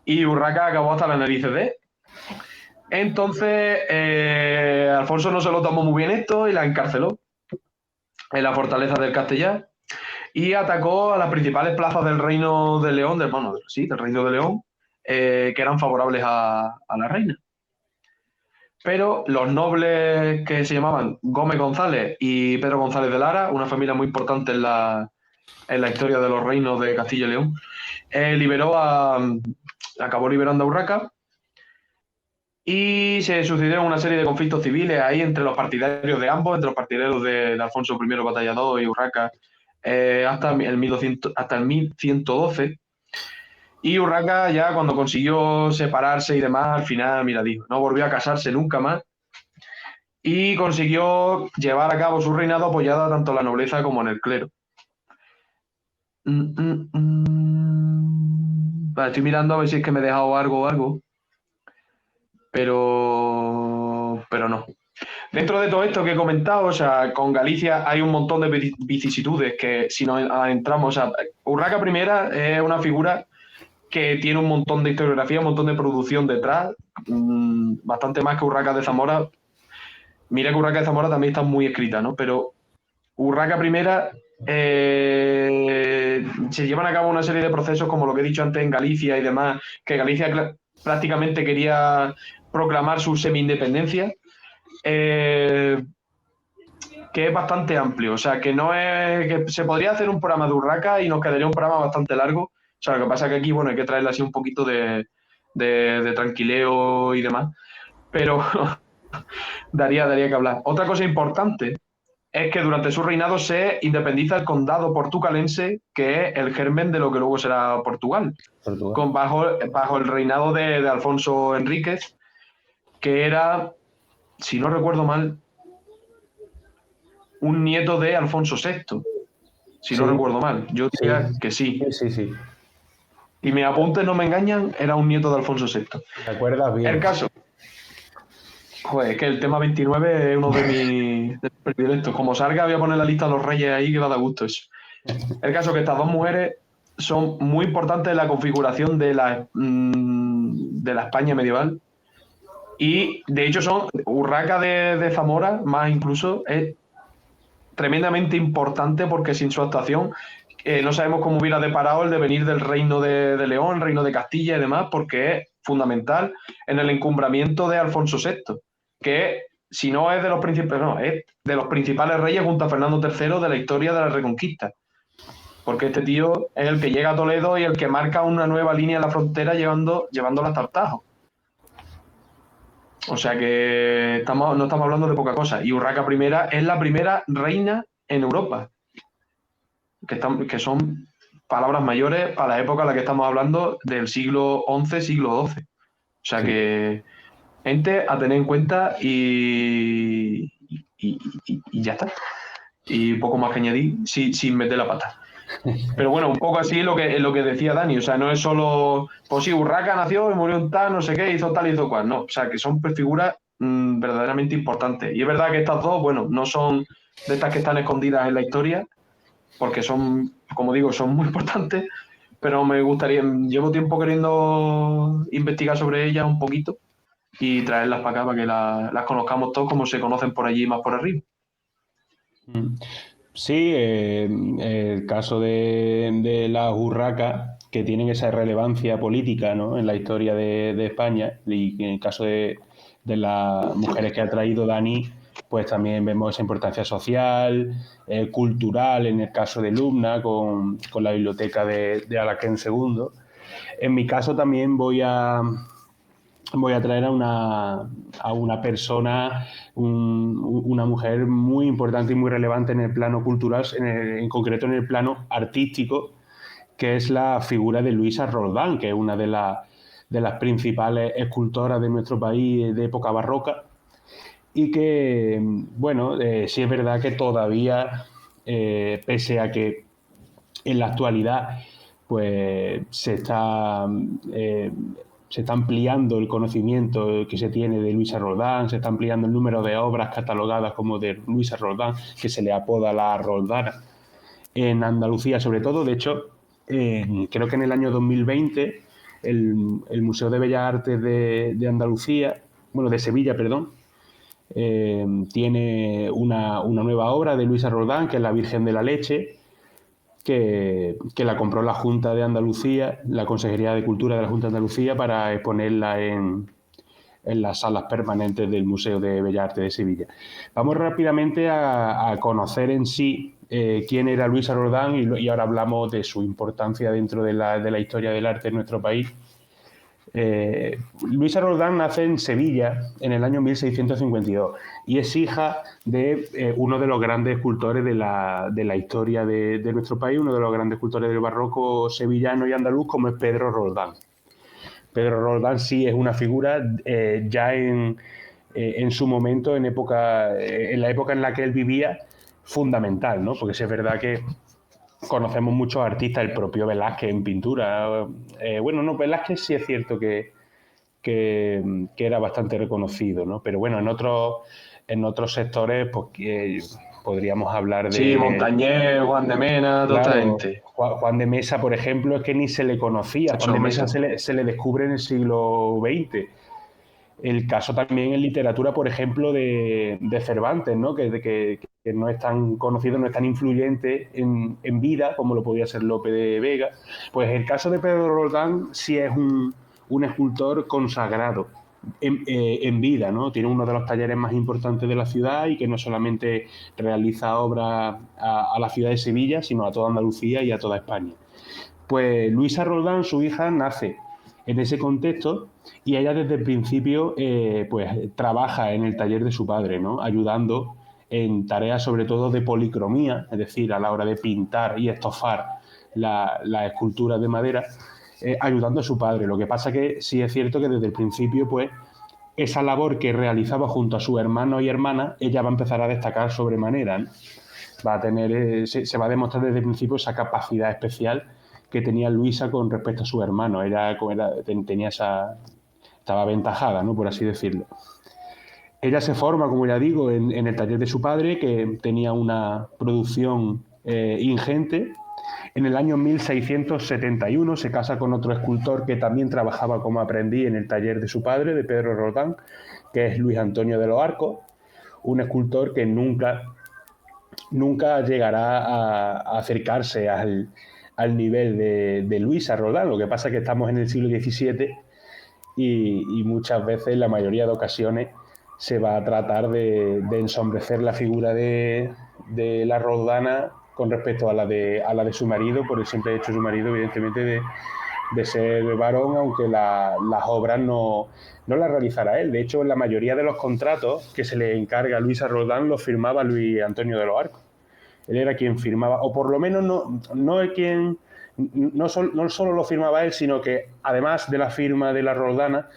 Y Urraca acabó hasta las narices de él. Entonces, Alfonso no se lo tomó muy bien esto y la encarceló en la fortaleza del Castellar y atacó a las principales plazas del Reino de León, del Reino de León, que eran favorables a la reina. Pero los nobles que se llamaban Gómez González y Pedro González de Lara, una familia muy importante en la historia de los reinos de Castilla y León, acabó liberando a Urraca y se sucedieron una serie de conflictos civiles ahí entre los partidarios de ambos, entre los partidarios de Alfonso I Batallador y Urraca, hasta el 1112. Y Urraca ya cuando consiguió separarse y demás, al final, mira, dijo, no volvió a casarse nunca más y consiguió llevar a cabo su reinado apoyada tanto en la nobleza como en el clero. Vale, estoy mirando a ver si es que me he dejado algo o algo, pero no. Dentro de todo esto que he comentado, o sea, con Galicia hay un montón de vicisitudes que si nos adentramos, o sea, Urraca I es una figura que tiene un montón de historiografía, un montón de producción detrás, bastante más que Urraca de Zamora. Mira que Urraca de Zamora también está muy escrita, ¿no? Pero Urraca I se llevan a cabo una serie de procesos, como lo que he dicho antes en Galicia y demás, que Galicia prácticamente quería proclamar su semi-independencia, que es bastante amplio. O sea, que no es. Que se podría hacer un programa de Urraca y nos quedaría un programa bastante largo. O sea, lo que pasa es que aquí, bueno, hay que traerle así un poquito de tranquileo y demás. Pero daría que hablar. Otra cosa importante es que durante su reinado se independiza el condado portucalense, que es el germen de lo que luego será Portugal. Bajo el reinado de Alfonso Enríquez, que era, si no recuerdo mal, un nieto de Alfonso VI, si no recuerdo mal. Yo diría que sí. Sí. Y mis apuntes no me engañan, era un nieto de Alfonso VI. ¿Te acuerdas bien? El caso. Joder, es que el tema 29 es uno de mis predilectos. Como salga, voy a poner la lista de los reyes ahí, que va a dar gusto eso. El caso es que estas dos mujeres son muy importantes en la configuración de la España medieval. Y de hecho son Urraca de Zamora, más incluso, es tremendamente importante porque sin su actuación no sabemos cómo hubiera deparado el devenir del reino de León, el reino de Castilla y demás, porque es fundamental en el encumbramiento de Alfonso VI, que si no es de los principales, no, es de los principales reyes junto a Fernando III de la historia de la Reconquista. Porque este tío es el que llega a Toledo y el que marca una nueva línea en la frontera llevándola hasta Tajo. O sea que no estamos hablando de poca cosa. Y Urraca I es la primera reina en Europa. Que son palabras mayores para la época en la que estamos hablando, del siglo XI, siglo XII. O sea que, gente, a tener en cuenta y ya está. Y poco más que añadir, sin meter la pata. Pero bueno, un poco así lo que decía Dani. O sea, no es solo, pues sí, Urraca nació y murió un tal, no sé qué, hizo tal, hizo cual. No, o sea, que son figuras verdaderamente importantes. Y es verdad que estas dos, bueno, no son de estas que están escondidas en la historia, porque son, como digo, son muy importantes, pero me gustaría, llevo tiempo queriendo investigar sobre ellas un poquito y traerlas para acá para que las conozcamos todos como se conocen por allí más por arriba. Sí, el caso de las urracas, que tienen esa relevancia política, ¿no?, en la historia de España, y en el caso de las mujeres que ha traído Dani, pues también vemos esa importancia social, cultural, en el caso de Lumna, con la biblioteca de Alaquén II. En mi caso también voy a traer a una persona, una mujer muy importante y muy relevante en el plano cultural, en concreto en el plano artístico, que es la figura de Luisa Roldán, que es una de las principales escultoras de nuestro país de época barroca, y que, bueno, sí es verdad que todavía, pese a que en la actualidad pues se está ampliando el conocimiento que se tiene de Luisa Roldán, se está ampliando el número de obras catalogadas como de Luisa Roldán, que se le apoda la Roldana, en Andalucía sobre todo. De hecho, creo que en el año 2020 el Museo de Bellas Artes de Andalucía, bueno, de Sevilla, perdón, tiene una nueva obra de Luisa Roldán, que es la Virgen de la Leche, que la compró la Junta de Andalucía, la Consejería de Cultura de la Junta de Andalucía, para exponerla en las salas permanentes del Museo de Bellas Artes de Sevilla. Vamos rápidamente a conocer en sí quién era Luisa Roldán, y ahora hablamos de su importancia dentro de la historia del arte en nuestro país. Luisa Roldán nace en Sevilla en el año 1652 y es hija de uno de los grandes escultores de la historia de nuestro país, uno de los grandes escultores del barroco sevillano y andaluz, como es Pedro Roldán. Pedro Roldán sí es una figura ya en su momento, en la época en la que él vivía, fundamental, ¿no? Porque sí es verdad que conocemos muchos artistas, el propio Velázquez en pintura. Bueno, no, Velázquez sí es cierto que era bastante reconocido, ¿no? Pero bueno, en otros sectores, pues podríamos hablar Sí, de, Montañés, Juan de Mena, toda esta claro, gente. Juan de Mesa, por ejemplo, es que ni se le conocía. Juan Chacho de Mesa Mesa. se le descubre en el siglo XX. El caso también en literatura, por ejemplo, de Cervantes, ¿no? Que no es tan conocido, no es tan influyente en vida como lo podía ser Lope de Vega. Pues el caso de Pedro Roldán sí es un escultor consagrado en vida, ¿no? Tiene uno de los talleres más importantes de la ciudad y que no solamente realiza obras a la ciudad de Sevilla, sino a toda Andalucía y a toda España. Pues Luisa Roldán, su hija, nace en ese contexto y ella desde el principio pues trabaja en el taller de su padre, ¿no? Ayudando en tareas sobre todo de policromía, es decir, a la hora de pintar y estofar las esculturas de madera, ayudando a su padre. Lo que pasa que sí es cierto que desde el principio pues esa labor que realizaba junto a sus hermanos y hermanas, ella va a empezar a destacar sobremanera, ¿no? Va a tener, se va a demostrar desde el principio esa capacidad especial que tenía Luisa con respecto a su hermano. Tenía estaba aventajada, ¿no? Por así decirlo. Ella se forma, como ya digo, en el taller de su padre, que tenía una producción ingente. En el año 1671 se casa con otro escultor que también trabajaba como aprendiz en el taller de su padre, de Pedro Roldán, que es Luis Antonio de los Arcos, un escultor que nunca llegará a acercarse al nivel de Luisa Roldán. Lo que pasa es que estamos en el siglo XVII y muchas veces, la mayoría de ocasiones, se va a tratar de ensombrecer la figura de la Roldana con respecto a la de su marido, por el simple hecho de su marido, evidentemente, de ser varón, aunque las obras no las realizara él. De hecho, la mayoría de los contratos que se le encarga a Luisa Roldán los firmaba Luis Antonio de los Arcos. Él era quien firmaba, o por lo menos no es quien, no solo lo firmaba él, sino que además de la firma de la Roldana,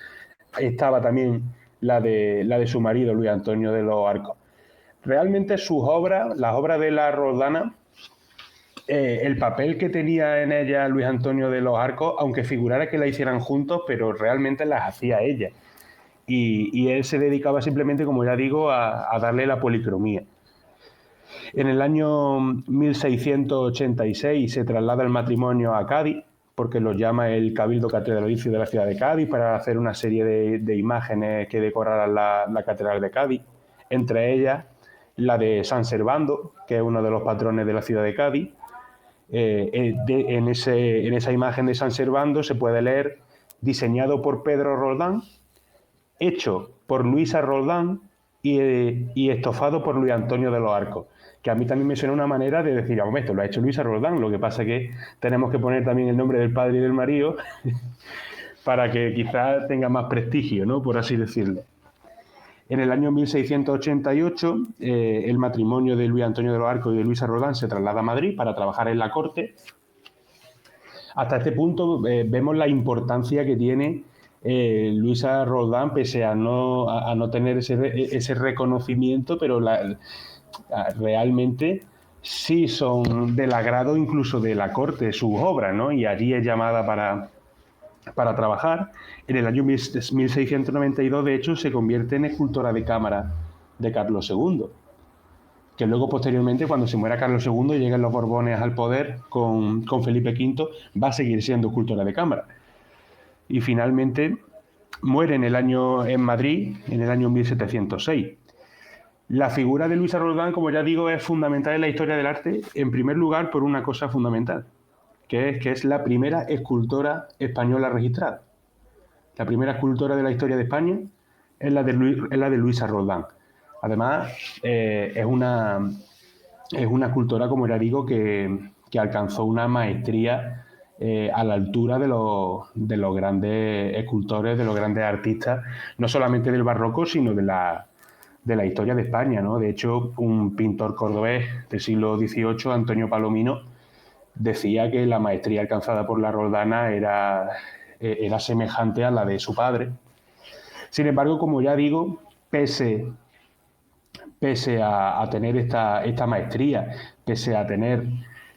estaba también la de su marido, Luis Antonio de los Arcos. Realmente sus obras, las obras de la Roldana, el papel que tenía en ella Luis Antonio de los Arcos, aunque figurara que la hicieran juntos, pero realmente las hacía ella. Y él se dedicaba simplemente, como ya digo, a darle la policromía. En el año 1686 se traslada el matrimonio a Cádiz, porque lo llama el Cabildo Catedralicio de la ciudad de Cádiz para hacer una serie de imágenes que decoraran la Catedral de Cádiz, entre ellas la de San Servando, que es uno de los patrones de la ciudad de Cádiz. En esa imagen de San Servando se puede leer: diseñado por Pedro Roldán, hecho por Luisa Roldán y estofado por Luis Antonio de los Arcos. Que a mí también me suena una manera de decir, vamos, esto lo ha hecho Luisa Roldán, lo que pasa es que tenemos que poner también el nombre del padre y del marido para que quizás tenga más prestigio, ¿no? Por así decirlo. En el año 1688, el matrimonio de Luis Antonio de los Arcos y de Luisa Roldán se traslada a Madrid para trabajar en la corte. Hasta este punto vemos la importancia que tiene Luisa Roldán, pese a no tener ese reconocimiento, pero realmente sí son del agrado incluso de la corte sus obras, ¿no? Y allí es llamada para trabajar. En el año 1692, de hecho, se convierte en escultora de cámara de Carlos II, que luego, posteriormente, cuando se muera Carlos II y lleguen los Borbones al poder con Felipe V, va a seguir siendo escultora de cámara. Y finalmente muere en Madrid en el año 1706. La figura de Luisa Roldán, como ya digo, es fundamental en la historia del arte, en primer lugar por una cosa fundamental, que es la primera escultora española registrada. La primera escultora de la historia de España es la de Luisa Roldán. Además, es una escultora, como ya digo, que alcanzó una maestría a la altura de los grandes escultores, de los grandes artistas, no solamente del barroco, sino de la historia de España, ¿no? De hecho, un pintor cordobés del siglo XVIII, Antonio Palomino, decía que la maestría alcanzada por la Roldana era semejante a la de su padre. Sin embargo, como ya digo, pese a tener esta maestría, pese a tener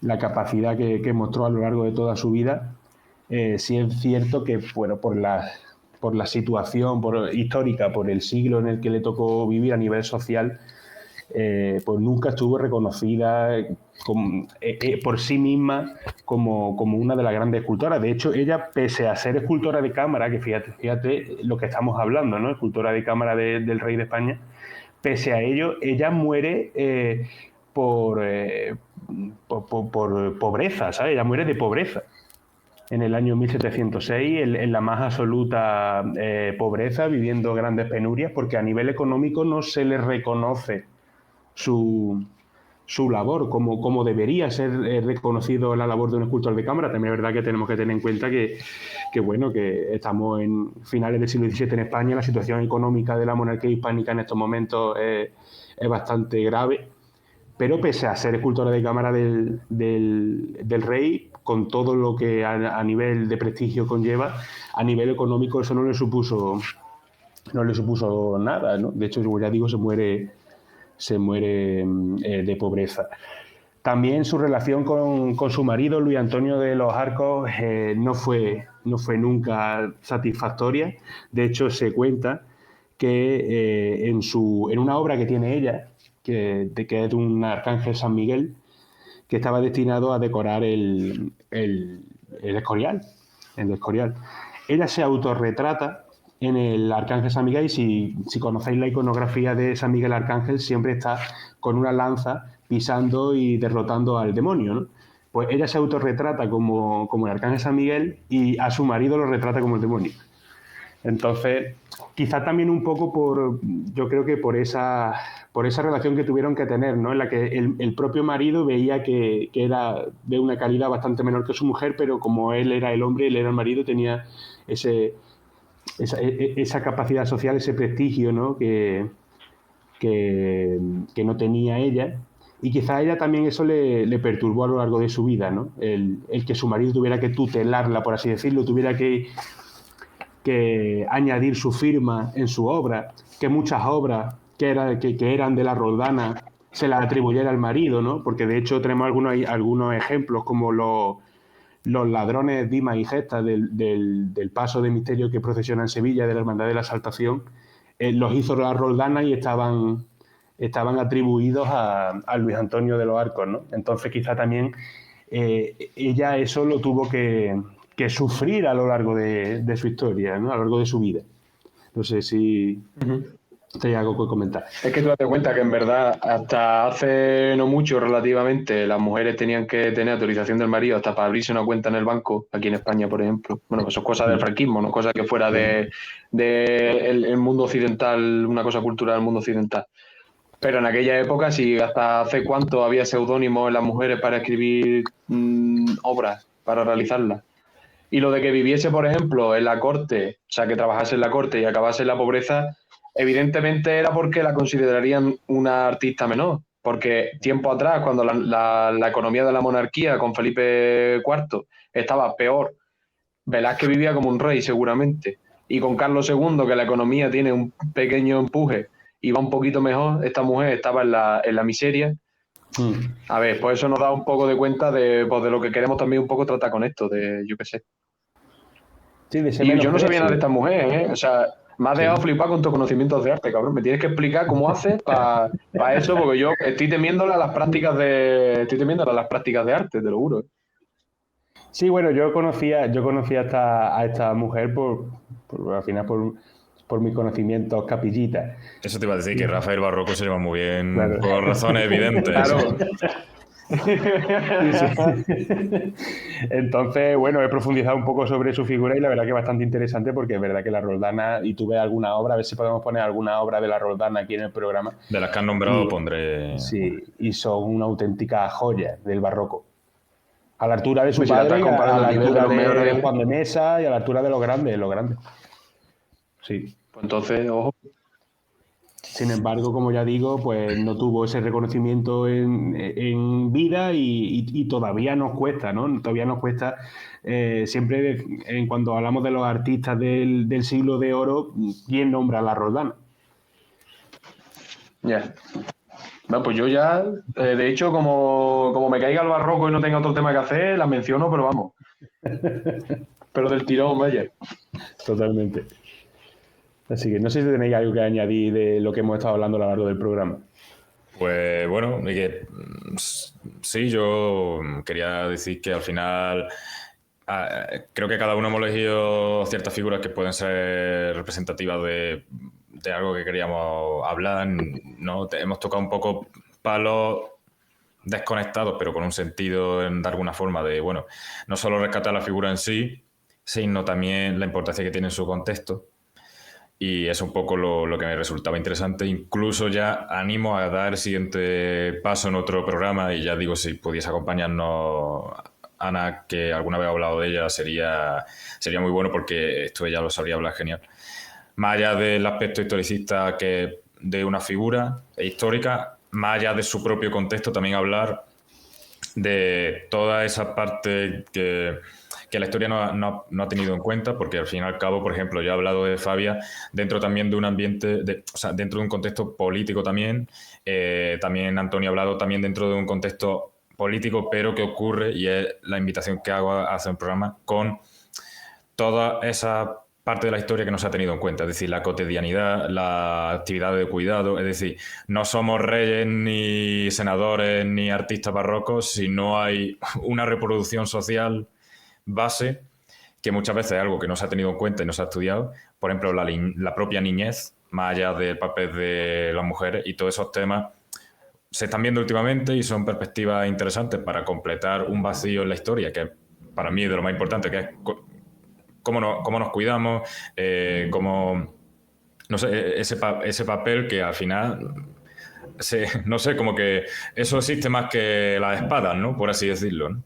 la capacidad que mostró a lo largo de toda su vida, sí es cierto que, bueno, por la situación histórica, por el siglo en el que le tocó vivir a nivel social, pues nunca estuvo reconocida por sí misma como una de las grandes escultoras. De hecho, ella, pese a ser escultora de cámara, que fíjate lo que estamos hablando, ¿no? Escultora de cámara del rey de España, pese a ello, ella muere por pobreza, ¿sabes? Ella muere de pobreza en el año 1706, en la más absoluta pobreza, viviendo grandes penurias, porque a nivel económico no se le reconoce su labor como debería ser reconocido la labor de un escultor de cámara. También es verdad que tenemos que tener en cuenta que estamos en finales del siglo XVII en España. La situación económica de la monarquía hispánica en estos momentos es bastante grave, pero pese a ser escultora de cámara del rey, con todo lo que a nivel de prestigio conlleva, a nivel económico eso no le supuso nada, ¿no? De hecho, como ya digo, se muere de pobreza. También su relación con su marido, Luis Antonio de los Arcos, no fue nunca satisfactoria. De hecho, se cuenta que en una obra que tiene ella, que es de un arcángel San Miguel, que estaba destinado a decorar el Escorial. Ella se autorretrata en el Arcángel San Miguel, y si conocéis la iconografía de San Miguel Arcángel, siempre está con una lanza pisando y derrotando al demonio, ¿no? Pues ella se autorretrata como el Arcángel San Miguel y a su marido lo retrata como el demonio. Entonces, quizá también un poco yo creo que por esa relación que tuvieron que tener, ¿no? En la que el propio marido veía que era de una calidad bastante menor que su mujer, pero como él era el hombre, él era el marido, tenía esa capacidad social, ese prestigio, ¿no? que no tenía ella, y quizá a ella también eso le perturbó a lo largo de su vida, ¿no? El que su marido tuviera que tutelarla, por así decirlo, tuviera que añadir su firma en su obra, que muchas obras que eran de la Roldana se las atribuyera al marido, ¿no? Porque de hecho tenemos algunos ejemplos como los ladrones Dimas y Gestas del paso de misterio que procesiona en Sevilla de la Hermandad de la Exaltación, los hizo la Roldana y estaban atribuidos a Luis Antonio de los Arcos, ¿no? Entonces quizá también ella eso lo tuvo que sufrir a lo largo de su historia, ¿no? A lo largo de su vida. No sé si hay algo que comentar. Es que tú te das cuenta que en verdad hasta hace no mucho relativamente las mujeres tenían que tener autorización del marido hasta para abrirse una cuenta en el banco, aquí en España, por ejemplo. Bueno, eso es cosa del franquismo, no cosa que fuera de el mundo occidental, una cosa cultural del mundo occidental. Pero en aquella época, sí, hasta hace cuánto había seudónimos en las mujeres para escribir obras, para realizarlas. Y lo de que viviese, por ejemplo, en la corte, o sea, que trabajase en la corte y acabase en la pobreza, evidentemente era porque la considerarían una artista menor. Porque tiempo atrás, cuando la economía de la monarquía con Felipe IV estaba peor, Velázquez vivía como un rey seguramente. Y con Carlos II, que la economía tiene un pequeño empuje y va un poquito mejor, esta mujer estaba en la miseria. A ver, pues eso nos da un poco de cuenta de lo que queremos también un poco tratar con esto, de yo qué sé. Sí, y yo no sabía nada de estas mujeres, ¿eh? O sea, me has dejado flipar con tus conocimientos de arte, cabrón. Me tienes que explicar cómo haces para eso, porque yo estoy temiéndole a las prácticas de arte, te lo juro. Sí, bueno, yo conocía a esta mujer al final por mis conocimientos capillitas. Eso te iba a decir, que Rafael Barroco se lleva muy bien, claro, por razones evidentes. Claro. Entonces, bueno, he profundizado un poco sobre su figura y la verdad que es bastante interesante, porque es verdad que la Roldana, y tú ves alguna obra, a ver si podemos poner alguna obra de la Roldana aquí en el programa. De las que han nombrado pondré... Sí, y son una auténtica joya del barroco. A la altura de su Pues si la padre, estás y a comparando la a nivel de altura los de mejores, Juan de Mesa y a la altura de los grandes, los grandes. Sí. pues entonces, ojo. Sin embargo, como ya digo, pues no tuvo ese reconocimiento en vida y todavía nos cuesta, ¿no? Todavía nos cuesta, siempre en cuando hablamos de los artistas del siglo de oro, ¿quién nombra a la Roldán? Ya. No, pues yo ya, de hecho, como me caiga el barroco y no tenga otro tema que hacer, las menciono, pero vamos. Pero del tirón, vaya. Totalmente. Así que no sé si tenéis algo que añadir de lo que hemos estado hablando a lo largo del programa. Pues bueno, sí, yo quería decir que al final creo que cada uno hemos elegido ciertas figuras que pueden ser representativas de algo que queríamos hablar, ¿no? Hemos tocado un poco palos desconectados, pero con un sentido de alguna forma de, bueno, no solo rescatar la figura en sí, sino también la importancia que tiene en su contexto. Y es un poco lo que me resultaba interesante. Incluso ya animo a dar el siguiente paso en otro programa y ya digo, si pudiese acompañarnos Ana, que alguna vez ha hablado de ella, sería muy bueno porque esto ella lo sabría hablar genial. Más allá del aspecto historicista que de una figura histórica, más allá de su propio contexto, también hablar de toda esa parte que la historia no ha tenido en cuenta, porque al fin y al cabo, por ejemplo, yo he hablado de Fabia dentro también de un ambiente, o sea, dentro de un contexto político también. También Antonio ha hablado también dentro de un contexto político, pero que ocurre, y es la invitación que hago a hacer un programa con toda esa parte de la historia que no se ha tenido en cuenta, es decir, la cotidianidad, la actividad de cuidado, es decir, no somos reyes ni senadores ni artistas barrocos si no hay una reproducción social base, que muchas veces es algo que no se ha tenido en cuenta y no se ha estudiado, por ejemplo, la propia niñez, más allá del papel de las mujeres, y todos esos temas se están viendo últimamente y son perspectivas interesantes para completar un vacío en la historia, que para mí es de lo más importante, que es cómo nos cuidamos, cómo, no sé, ese papel que al final, no sé, como que eso existe más que las espadas, ¿no? Por así decirlo, ¿no?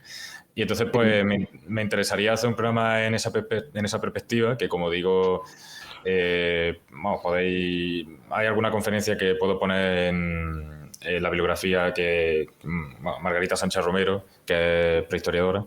Y entonces, pues, me interesaría hacer un programa en esa perspectiva, que como digo, vamos, hay alguna conferencia que puedo poner en la bibliografía que Margarita Sánchez Romero, que es prehistoriadora,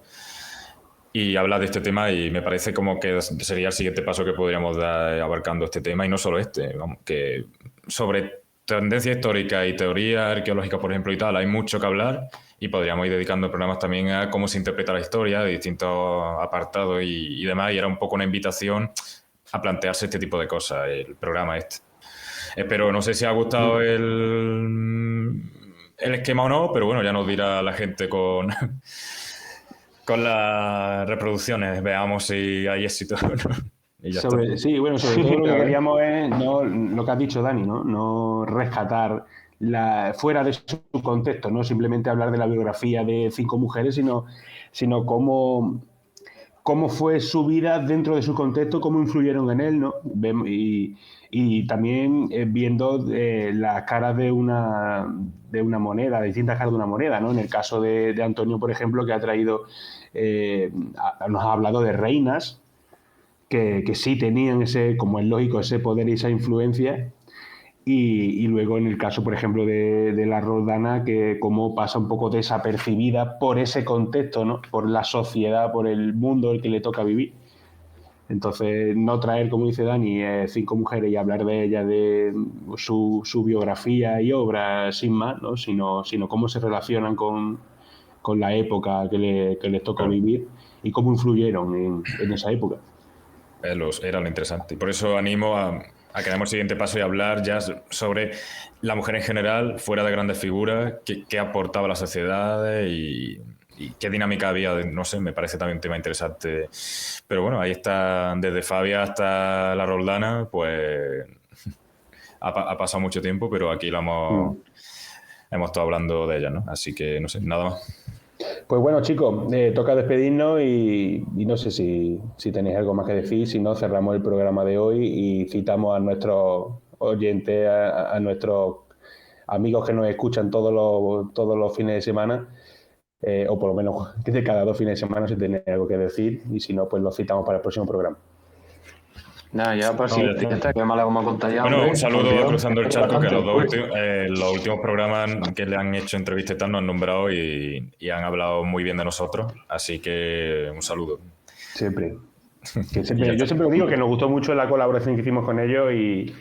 y habla de este tema y me parece como que sería el siguiente paso que podríamos dar abarcando este tema, y no solo este, vamos, que sobre tendencia histórica y teoría arqueológica, por ejemplo, y tal, hay mucho que hablar y podríamos ir dedicando programas también a cómo se interpreta la historia de distintos apartados y demás, y era un poco una invitación a plantearse este tipo de cosas, el programa este. Espero, no sé si ha gustado el esquema o no, pero bueno, ya nos dirá la gente con las reproducciones, veamos si hay éxito. Y ya está. Sí, bueno, sobre todo lo que A ver. queríamos es no, lo que has dicho, Dani, ¿no? No rescatar fuera de su contexto, no simplemente hablar de la biografía de 5 mujeres, sino cómo fue su vida dentro de su contexto, cómo influyeron en él, ¿no? Y también viendo las caras de una moneda, distintas caras de una moneda, ¿no? En el caso de Antonio, por ejemplo, que ha traído, nos ha hablado de reinas que sí tenían ese, como es lógico, ese poder y esa influencia. Y luego en el caso, por ejemplo, de la Roldana, que como pasa un poco desapercibida por ese contexto, ¿no? Por la sociedad, por el mundo el que le toca vivir. Entonces, no traer, como dice Dani, 5 mujeres y hablar de ellas, de su biografía y obra sin más, ¿no? Sino cómo se relacionan con la época que les tocó Claro. vivir y cómo influyeron en esa época. Era lo interesante. Y por eso animo a que demos el siguiente paso y hablar ya sobre la mujer en general, fuera de grandes figuras, qué aportaba a la sociedad y qué dinámica había. No sé, me parece también un tema interesante. Pero bueno, ahí está, desde Fabia hasta la Roldana, pues ha pasado mucho tiempo, pero aquí hemos estado hablando de ella, ¿no? Así que no sé, nada más. Pues bueno, chicos, toca despedirnos y no sé si tenéis algo más que decir. Si no, cerramos el programa de hoy y citamos a nuestros oyentes, a nuestros amigos que nos escuchan todos los fines de semana, o por lo menos que de cada 2 fines de semana se tiene algo que decir, y si no, pues lo citamos para el próximo programa. Nada, ya pues sí, ya está, que mal hemos contado ya. Bueno, hombre. un saludo a Cruzando el Charco, que Bastante. los últimos programas que le han hecho entrevistas y tal nos han nombrado y han hablado muy bien de nosotros, así que un saludo. Siempre. Yo siempre digo que nos gustó mucho la colaboración que hicimos con ellos y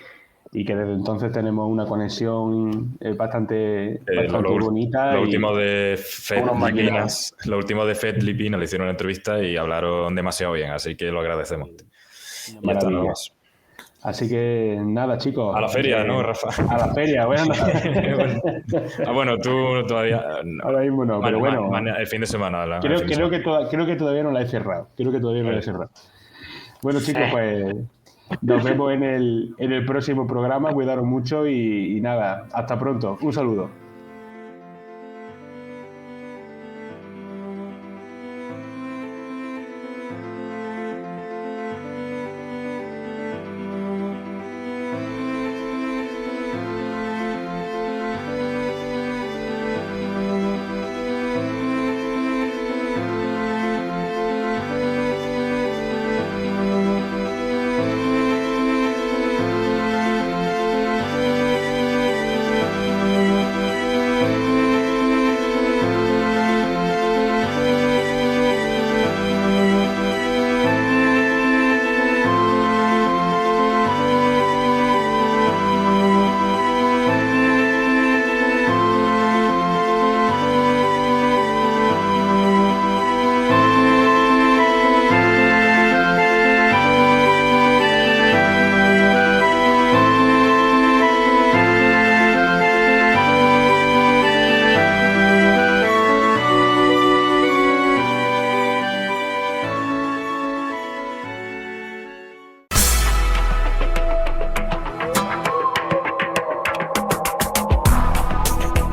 que desde entonces tenemos una conexión bastante bonita. Lo último de Fed Lipinas le hicieron una entrevista y hablaron demasiado bien, así que lo agradecemos. Y hasta luego. Así que nada, chicos. A la feria, ¿no, Rafa? A la feria, bueno. Bueno, tú todavía. Ahora mismo no, pero bueno. El fin de semana. Creo que todavía no la he cerrado. Bueno, chicos, pues nos vemos en el próximo programa. Cuidaros mucho y nada, hasta pronto. Un saludo.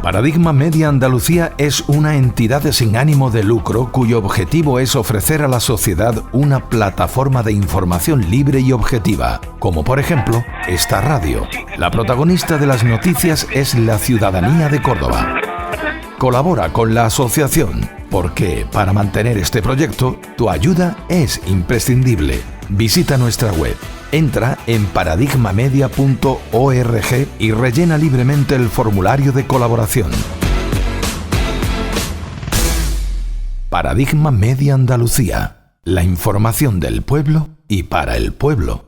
Paradigma Media Andalucía es una entidad sin ánimo de lucro cuyo objetivo es ofrecer a la sociedad una plataforma de información libre y objetiva, como por ejemplo esta radio. La protagonista de las noticias es la ciudadanía de Córdoba. Colabora con la asociación, porque para mantener este proyecto, tu ayuda es imprescindible. Visita nuestra web. Entra en paradigmamedia.org y rellena libremente el formulario de colaboración. Paradigma Media Andalucía. La información del pueblo y para el pueblo.